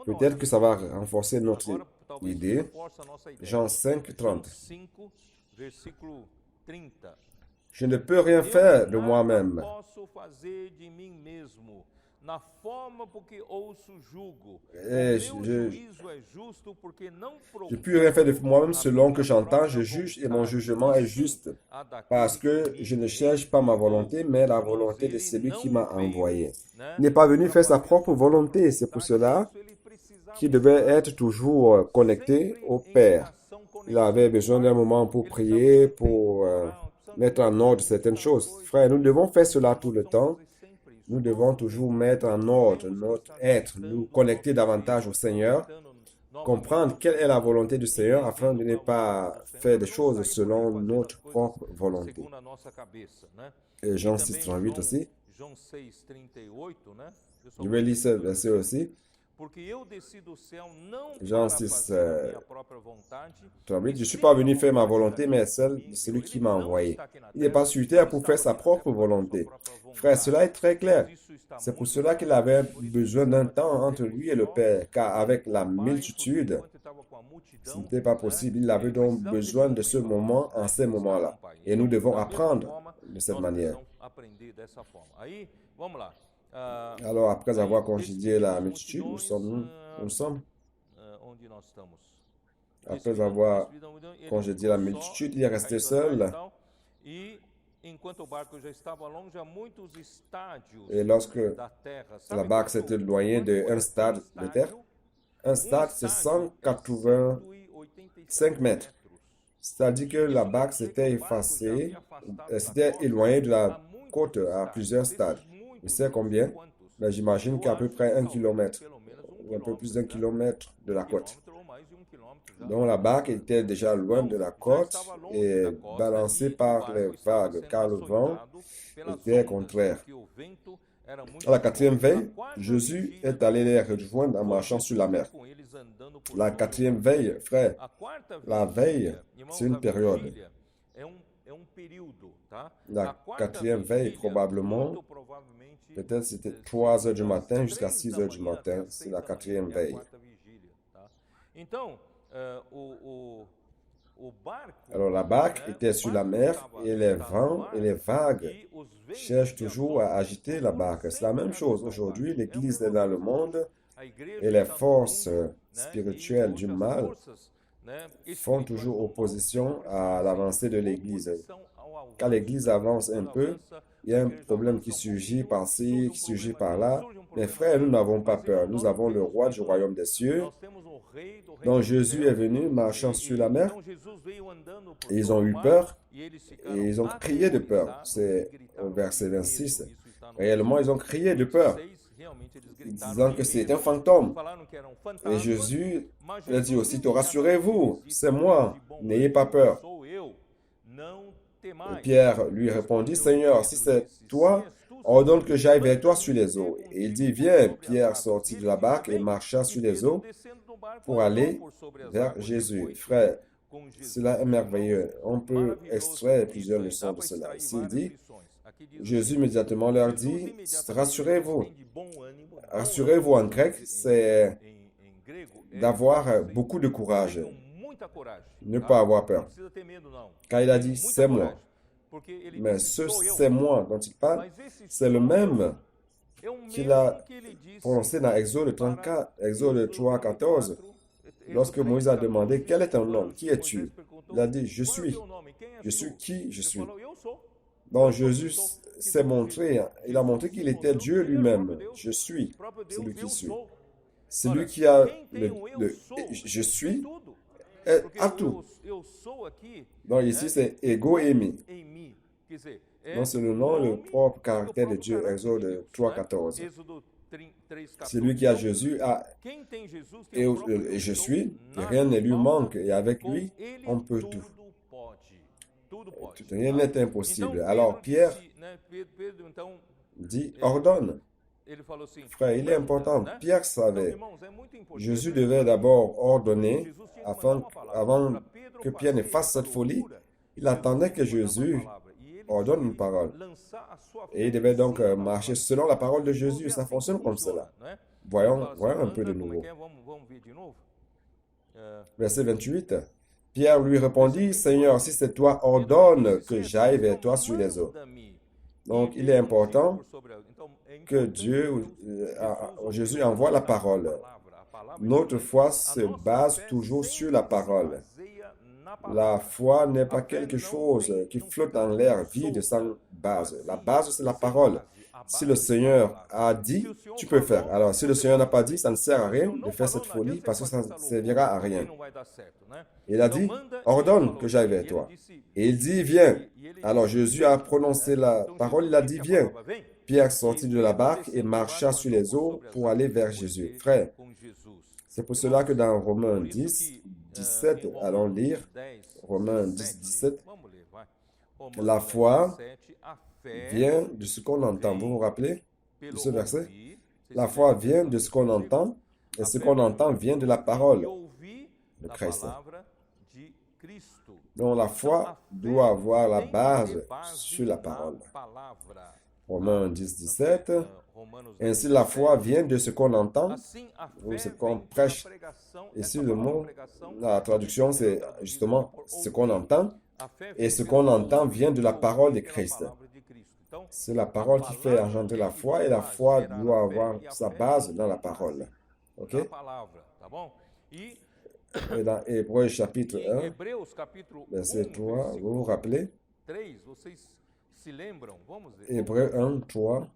Peut-être que ça va renforcer notre idée. Jean 5, 30. Je ne peux rien faire de moi-même. Et je ne peux rien faire de moi-même selon que j'entends, je juge et mon jugement est juste. Parce que je ne cherche pas ma volonté, mais la volonté de celui qui m'a envoyé. Il n'est pas venu faire sa propre volonté. C'est pour cela qu'il devait être toujours connecté au Père. Il avait besoin d'un moment pour prier, pour mettre en ordre certaines choses. Frère, nous devons faire cela tout le temps. Nous devons toujours mettre en ordre notre être, nous connecter davantage au Seigneur, comprendre quelle est la volonté du Seigneur afin de ne pas faire des choses selon notre propre volonté. Et Jean 6, 38 aussi. Je vais lire ce verset aussi. Jean 6, 38. Je ne suis pas venu faire ma volonté, mais celle de celui qui m'a envoyé. Il n'est pas sur terre pour faire sa propre volonté. Frère, cela est très clair. C'est pour cela qu'il avait besoin d'un temps entre lui et le Père, car avec la multitude, ce n'était pas possible. Il avait donc besoin de ce moment en ces moments-là. Et nous devons apprendre de cette manière. Alors, après avoir congédié la multitude, où sommes-nous? Après avoir congédié la multitude, il est resté seul. Et lorsque la barque s'était éloignée d'un stade de terre, un stade, c'est 185 mètres. C'est-à-dire que la barque s'était effacée, s'était éloignée de la côte à plusieurs stades. Je sais combien, mais j'imagine qu'à peu près 1 kilomètre, ou un peu plus d'1 kilomètre de la côte. Donc la barque était déjà loin de la côte et balancée par les vagues, car le vent était contraire. À la 4e veille, Jésus est allé les rejoindre en marchant sur la mer. La 4e veille, frère, la veille, c'est une période. La 4e veille, probablement, peut-être c'était 3 heures du matin jusqu'à 6 heures du matin. C'est la 4e veille. Alors la barque était sur la mer et les vents et les vagues cherchent toujours à agiter la barque. C'est la même chose. Aujourd'hui, l'Église est dans le monde et les forces spirituelles du mal font toujours opposition à l'avancée de l'Église. Quand l'Église avance un peu, il y a un problème qui surgit par-ci, qui surgit par-là. Mais frères, nous n'avons pas peur. Nous avons le roi du royaume des cieux. Donc Jésus est venu marchant sur la mer. Et ils ont eu peur. Et ils ont crié de peur. C'est au verset 26. Réellement, ils ont crié de peur. disant que c'est un fantôme. Et Jésus leur dit aussitôt, rassurez-vous, c'est moi, n'ayez pas peur. Et Pierre lui répondit, Seigneur, si c'est toi, ordonne que j'aille vers toi sur les eaux. Et il dit, viens. Pierre sortit de la barque et marcha sur les eaux pour aller vers Jésus. Frère, cela est merveilleux. On peut extraire plusieurs leçons de cela. Ici, il dit, Jésus immédiatement leur dit, rassurez-vous. Rassurez-vous en grec, c'est d'avoir beaucoup de courage. Ne pas avoir peur. Car il a dit, c'est moi. Mais ce c'est moi dont il parle, c'est le même qu'il a prononcé dans Exode 34, Exode 3, 14, lorsque Moïse a demandé, quel est ton nom? Qui es-tu? Il a dit, je suis. Je suis qui je suis. Donc Jésus s'est montré, il a montré qu'il était Dieu lui-même. Je suis, celui qui suis. Celui qui a le je suis à tout. Donc ici c'est ego eimi. Donc c'est le nom, le propre caractère de Dieu, Exode 3, 14. Celui qui a Jésus a et je suis, et rien ne lui manque, et avec lui, on peut tout. Rien n'est impossible. Alors Pierre dit, ordonne. Frère, il est important. Pierre savait. Jésus devait d'abord ordonner avant que Pierre ne fasse cette folie. Il attendait que Jésus ordonne une parole. Et il devait donc marcher selon la parole de Jésus. Ça fonctionne comme cela. Voyons un peu de nouveau. Verset 28. Pierre lui répondit, Seigneur, si c'est toi, ordonne que j'aille vers toi sur les eaux. Donc, il est important que Jésus envoie la parole. Notre foi se base toujours sur la parole. La foi n'est pas quelque chose qui flotte en l'air vide sans base. La base, c'est la parole. Si le Seigneur a dit, tu peux faire. Alors, si le Seigneur n'a pas dit, ça ne sert à rien de faire cette folie parce que ça ne servira à rien. Il a dit, ordonne que j'aille vers toi. Et il dit, viens. Alors, Jésus a prononcé la parole, il a dit, viens. Pierre sortit de la barque et marcha sur les eaux pour aller vers Jésus. Frère, c'est pour cela que dans Romains 10, 17, allons lire, Romains 10, 17, la foi vient de ce qu'on entend. Vous vous rappelez de ce verset? La foi vient de ce qu'on entend, et ce qu'on entend vient de la parole de Christ. Donc la foi doit avoir la base sur la parole. Romains 10, 17. Ainsi la foi vient de ce qu'on entend, ou ce qu'on prêche. Ici le mot, la traduction c'est justement ce qu'on entend, et ce qu'on entend vient de la parole de Christ. C'est la parole qui fait engendrer la foi, et la foi doit avoir sa base dans la parole. Ok? Et dans Hébreux chapitre 1, verset 3, vous vous rappelez? Hébreux 1, 3.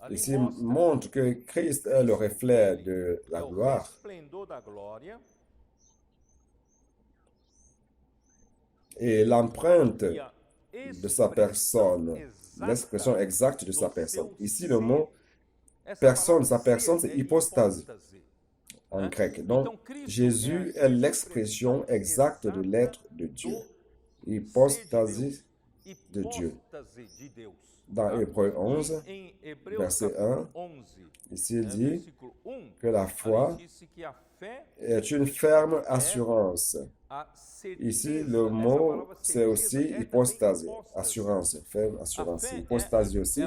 Ici montre que Christ est le reflet de la gloire. Et l'empreinte de sa personne, l'expression exacte de sa personne. Ici, le mot personne, sa personne, c'est hypostase en grec. Donc, Jésus est l'expression exacte de l'être de Dieu. Hypostasie de Dieu. Dans Hébreux 11, verset 1, ici il dit que la foi est une ferme assurance. Ici, le mot, c'est aussi hypostasie, assurance, ferme assurance. Hypostasie aussi,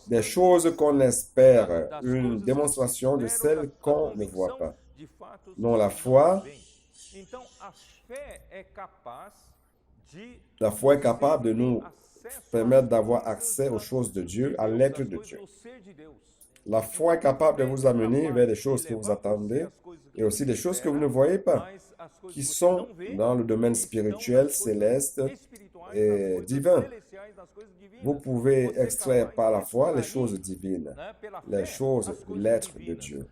des choses qu'on espère, une démonstration de celles qu'on ne voit pas. Non, la foi est capable de nous permettre d'avoir accès aux choses de Dieu, à l'être de Dieu. La foi est capable de vous amener vers des choses que vous attendez et aussi des choses que vous ne voyez pas, qui sont dans le domaine spirituel, céleste et divin. Vous pouvez extraire par la foi les choses divines, les choses de l'être de Dieu.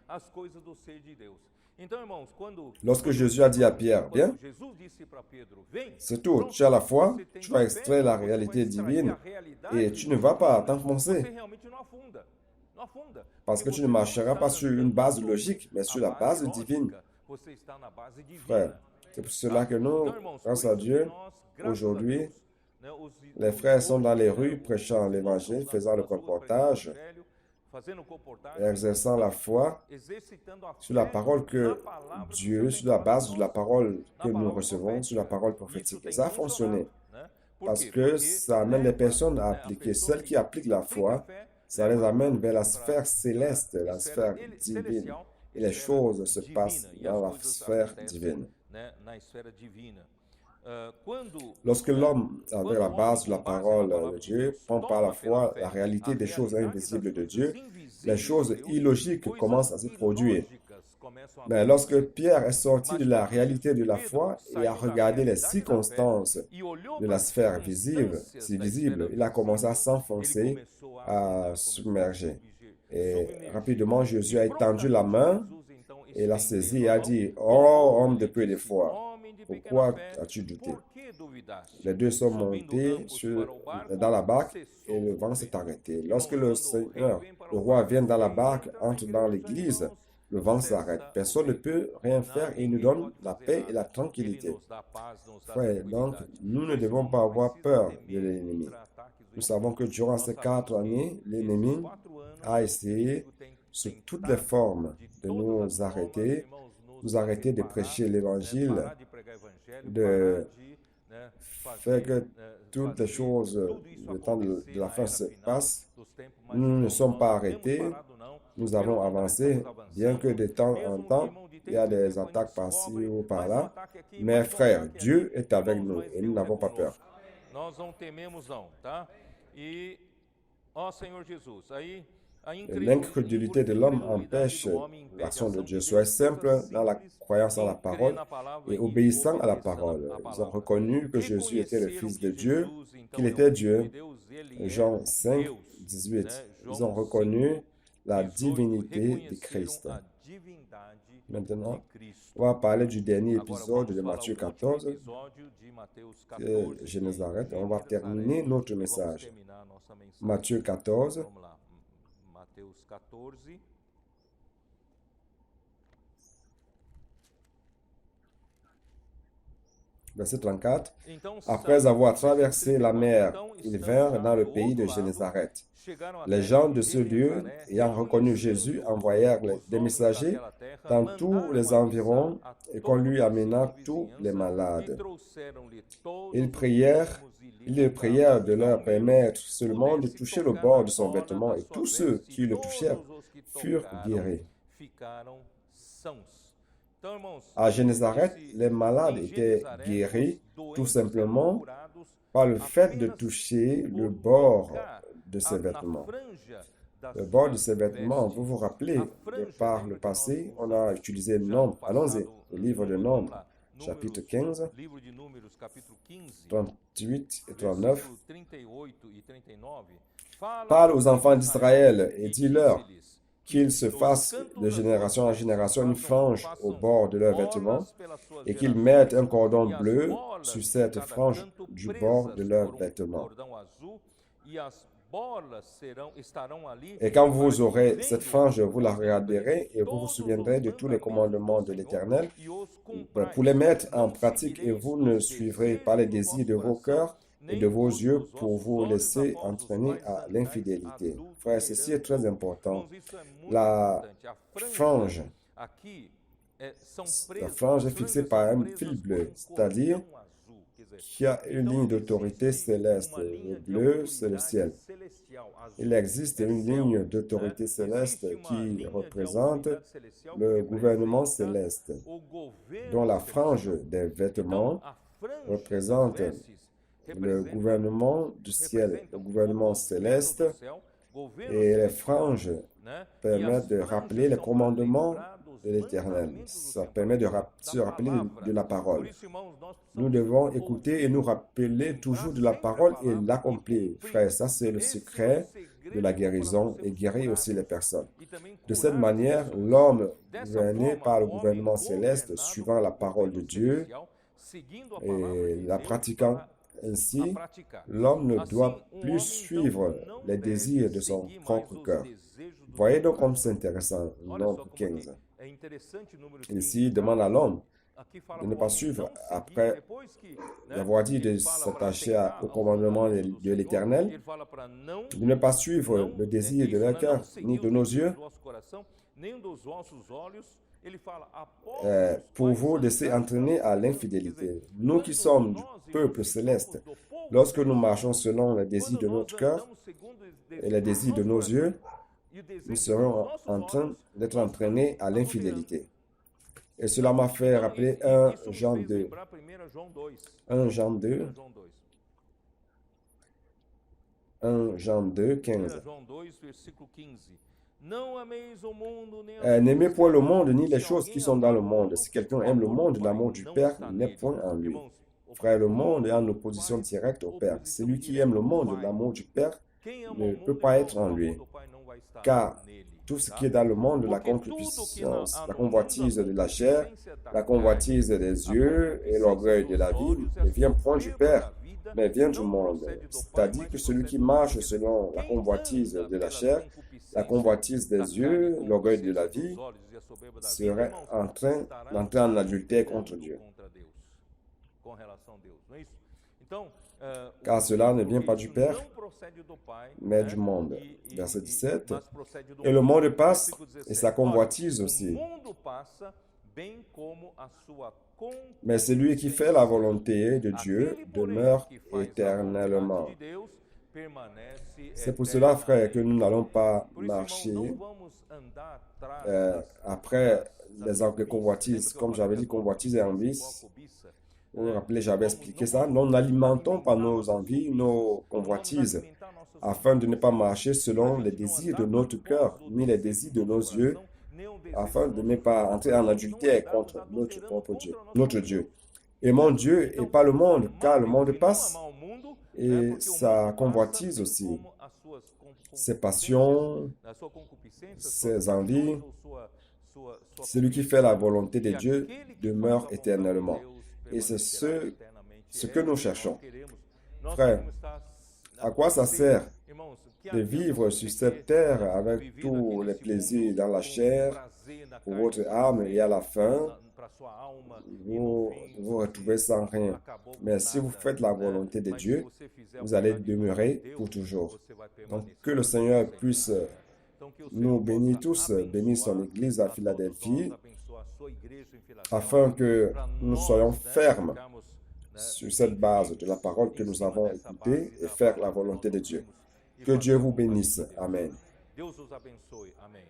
Então, irmãos, quando Lorsque Jésus a dit à Pierre, viens, quando Jesus disse para Pedro, vem, c'est tout. pronto, Tu as la foi, você tem tu vas fé, extraire la você vai réalité extrair divine a realidade et tu ne vas pas divina, t'enfoncer. você realmente não afunda. Não afunda. Parce Porque que tu ne você não marcheras está pas sur une andando base sobre logique, mais sur la a base base divine. lógica, você está na base Frère, divina. c'est pour cela que nous, Então, irmãos, por grâce à isso que Dieu, nós, graças a aujourd'hui, Deus, né, les os frères sont dans les jovens, rues prêchant os l'évangile, jovens faisant le nas ruas pregando o colportage evangelho, fazendo et colportagem, exerçant la foi exercitando a sur la fé parole na que palavra que o Dieu, Senhor tem sur la falado base de la conosco, parole que na nous palavra recevons, sur la profética. parole Isso prophétique. Et tem ça a fonctionné. funcionado, né? Por Parce quê? que Porque ça amène les leva, personnes à né, a appliquer. pessoa Celles qui appliquent la aplica a foi, fé, ça les leva amène vers la para sphère céleste, la sphère divine. celestial, Et les esfera choses se divina, passent e dans as la coisas sphère acontecem, divine. né, na esfera divina. Quando Lorsque l'homme, avec la o homem, base de la com base na parole palavra de de Dieu, Deus, prend par la toma pela foi fé la a réalité des choses realidade invisibles de das Dieu, coisas invisíveis les de choses Deus, illogiques coisas commencent à se produire. ilógicas começam a Mais lorsque acontecer. Pierre est sorti Mas de la quando réalité de la Pedro foi et a saiu da regardé les realidade da fé circonstances e olhou de para la as sphère visible, circunstâncias si da visible, esfera il a commencé à visível, ele s'enfoncer, começou a à afundar, submerger. Et submergir. rapidement, Jésus E a étendu la prontamente main Jesus então et l'a estendendo saisi et a a mão, dit, tomou Oh, homme e de peu de disse, foi, homem de pequena pourquoi fé, as-tu douté? por que duvidaste? Les deux sont Subindo montés ambos para o barco, dans la barque cessou et le o vent vento. s'est arrêté. Irmãos, Lorsque le quando o rei Seigneur, vem para le o roi barco, vient dans la ele barque, entra na entre dans igreja, l'église, irmãos, le vent s'arrête. cessa o Personne ne vento. peut rien faire et il nous Ninguém donne pode la fazer paix et la nada. Ele tranquillité. nos dá paz, nos dá Frère, donc tranquilidade. nous ne Por isso, devons irmãos, pas não avoir precisa peur de temer l'ennemi. contra ataques do Nous savons que durant Nós ces sabemos 4 années, que l'ennemi esses 4 anos, a essayé inimigo tem sous toutes les tentado formes de de todas as nous formas, arrêter, irmãos, nous arrêter de separar, prêcher né, l'évangile, parar de pregar evangelho, de parar de, né, faire que toutes les fazer choses, tudo isso le temps de acontecer la na fin era se final passe. dos tempos, mas Nous ne irmãos, sommes nós pas não temos arrêtés, parado, não. nous Pelo avons contrário, avancé, estamos bien que avançando. de temps en Mesmo, temps, irmão, de il y a tempos em des tempos a attaques gente par-ci descobre ou mais um par-là. ataque aqui, Mais mais um frère, ataque Dieu ali. est avec Irmãos, nous mas et nous Deus é n'avons pas peur. conosco. Nós não tememos não, tá? E, ó Senhor Jesus, aí a L'incrédulité de l'homme empêche l'action de Dieu. Soyez simple dans la croyance en la parole et obéissant à la parole. Ils ont reconnu que Jésus était le Fils de Dieu, qu'il était Dieu. Jean 5, 18. Ils ont reconnu la divinité de Christ. Maintenant, on va parler du dernier épisode de Matthieu 14, Genèse. On va terminer notre message. Matthieu 14. Vamos lá. Mateus 14. Verset 34. Então, Après avoir traversé la mer, ils vinrent dans le pays de Génézareth. Les gens de ce lieu, ayant reconnu Jésus, envoyèrent des messagers dans tous les environs et qu'on lui amena tous les malades. Ils le prièrent de leur permettre seulement de toucher le bord de son vêtement, et tous ceux qui le touchèrent furent guéris. À Génézareth, les malades étaient guéris tout simplement par le fait de toucher le bord de ses vêtements. Le bord de ses vêtements, vous vous rappelez, par le passé, on a utilisé Nombre. Allons-y, le livre de Nombre, chapitre 15, 38 et 39. Parle aux enfants d'Israël et dis-leur qu'ils se fassent de génération en génération une frange au bord de leurs vêtements et qu'ils mettent un cordon bleu sur cette frange du bord de leurs vêtements. Et quand vous aurez cette frange, vous la regarderez et vous vous souviendrez de tous les commandements de l'Éternel pour les mettre en pratique, et vous ne suivrez pas les désirs de vos cœurs et de vos yeux pour vous laisser entraîner à l'infidélité. Frère, ceci est très important. La frange est fixée par un fil bleu, c'est-à-dire qu'il y a une ligne d'autorité céleste. Le bleu, c'est le ciel. Il existe une ligne d'autorité céleste qui représente le gouvernement céleste, dont la frange des vêtements représente le gouvernement du ciel, le gouvernement céleste, et les franges permettent de rappeler les commandements de l'Éternel. Ça permet de se rappeler de la parole. Nous devons écouter et nous rappeler toujours de la parole et l'accomplir. Frère, ça c'est le secret de la guérison et guérit aussi les personnes. De cette manière, l'homme gouverné par le gouvernement céleste, suivant la parole de Dieu et la pratiquant ainsi, l'homme ne doit plus suivre les désirs de son propre cœur. Voyez donc comme c'est intéressant, nombre 15. Ici, il demande à l'homme de ne pas suivre après avoir dit de s'attacher au commandement de l'Éternel, de ne pas suivre le désir de leur cœur, ni de nos yeux, pour vous laisser entraîner à l'infidélité. Nous qui sommes du peuple céleste, lorsque nous marchons selon les désirs de notre cœur et les désirs de nos yeux, nous serons en train d'être entraînés à l'infidélité. Et cela m'a fait rappeler 1 Jean 2. 1 Jean 2. 1 Jean 2, 15. N'aimez point le monde ni les choses qui sont dans le monde. Si quelqu'un aime le monde, l'amour du Père n'est point en lui. Frère, le monde est en opposition directe au Père. Celui qui aime le monde, l'amour du Père ne peut pas être en lui. Car tout ce qui est dans le monde, la concupiscence, la convoitise de la chair, la convoitise des yeux et l'orgueil de la vie ne vient point du Père, mais vient du monde. C'est-à-dire que celui qui marche selon la convoitise de la chair, la convoitise des yeux, l'orgueil de la vie, serait en train d'entrer en adultère contre Dieu. Car cela ne vient pas du Père, mais du monde. Verset 17. Et le monde passe, et sa convoitise aussi. Mais celui qui fait la volonté de Dieu demeure éternellement. C'est pour cela, frère, que nous n'allons pas marcher après les convoitises. Comme j'avais dit, convoitise et envie. Vous vous rappelez, j'avais expliqué ça. Nous n'alimentons pas nos envies, nos convoitises, afin de ne pas marcher selon les désirs de notre cœur, ni les désirs de nos yeux, afin de ne pas entrer en adultère contre notre propre Dieu, notre Dieu. Et mon Dieu et pas le monde, car le monde passe, et sa convoitise aussi, ses passions, ses envies. Celui qui fait la volonté de Dieu demeure éternellement. Et c'est ce que nous cherchons. Frère, à quoi ça sert de vivre sur cette terre avec tous les plaisirs dans la chair pour votre âme et à la fin, vous vous retrouvez sans rien. Mais si vous faites la volonté de Dieu, vous allez demeurer pour toujours. Donc, que le Seigneur puisse nous bénir tous, bénir son Église à Philadelphie, afin que nous soyons fermes sur cette base de la parole que nous avons écoutée et faire la volonté de Dieu. Que Dieu vous bénisse. Amen. Deus os abençoe. Amém.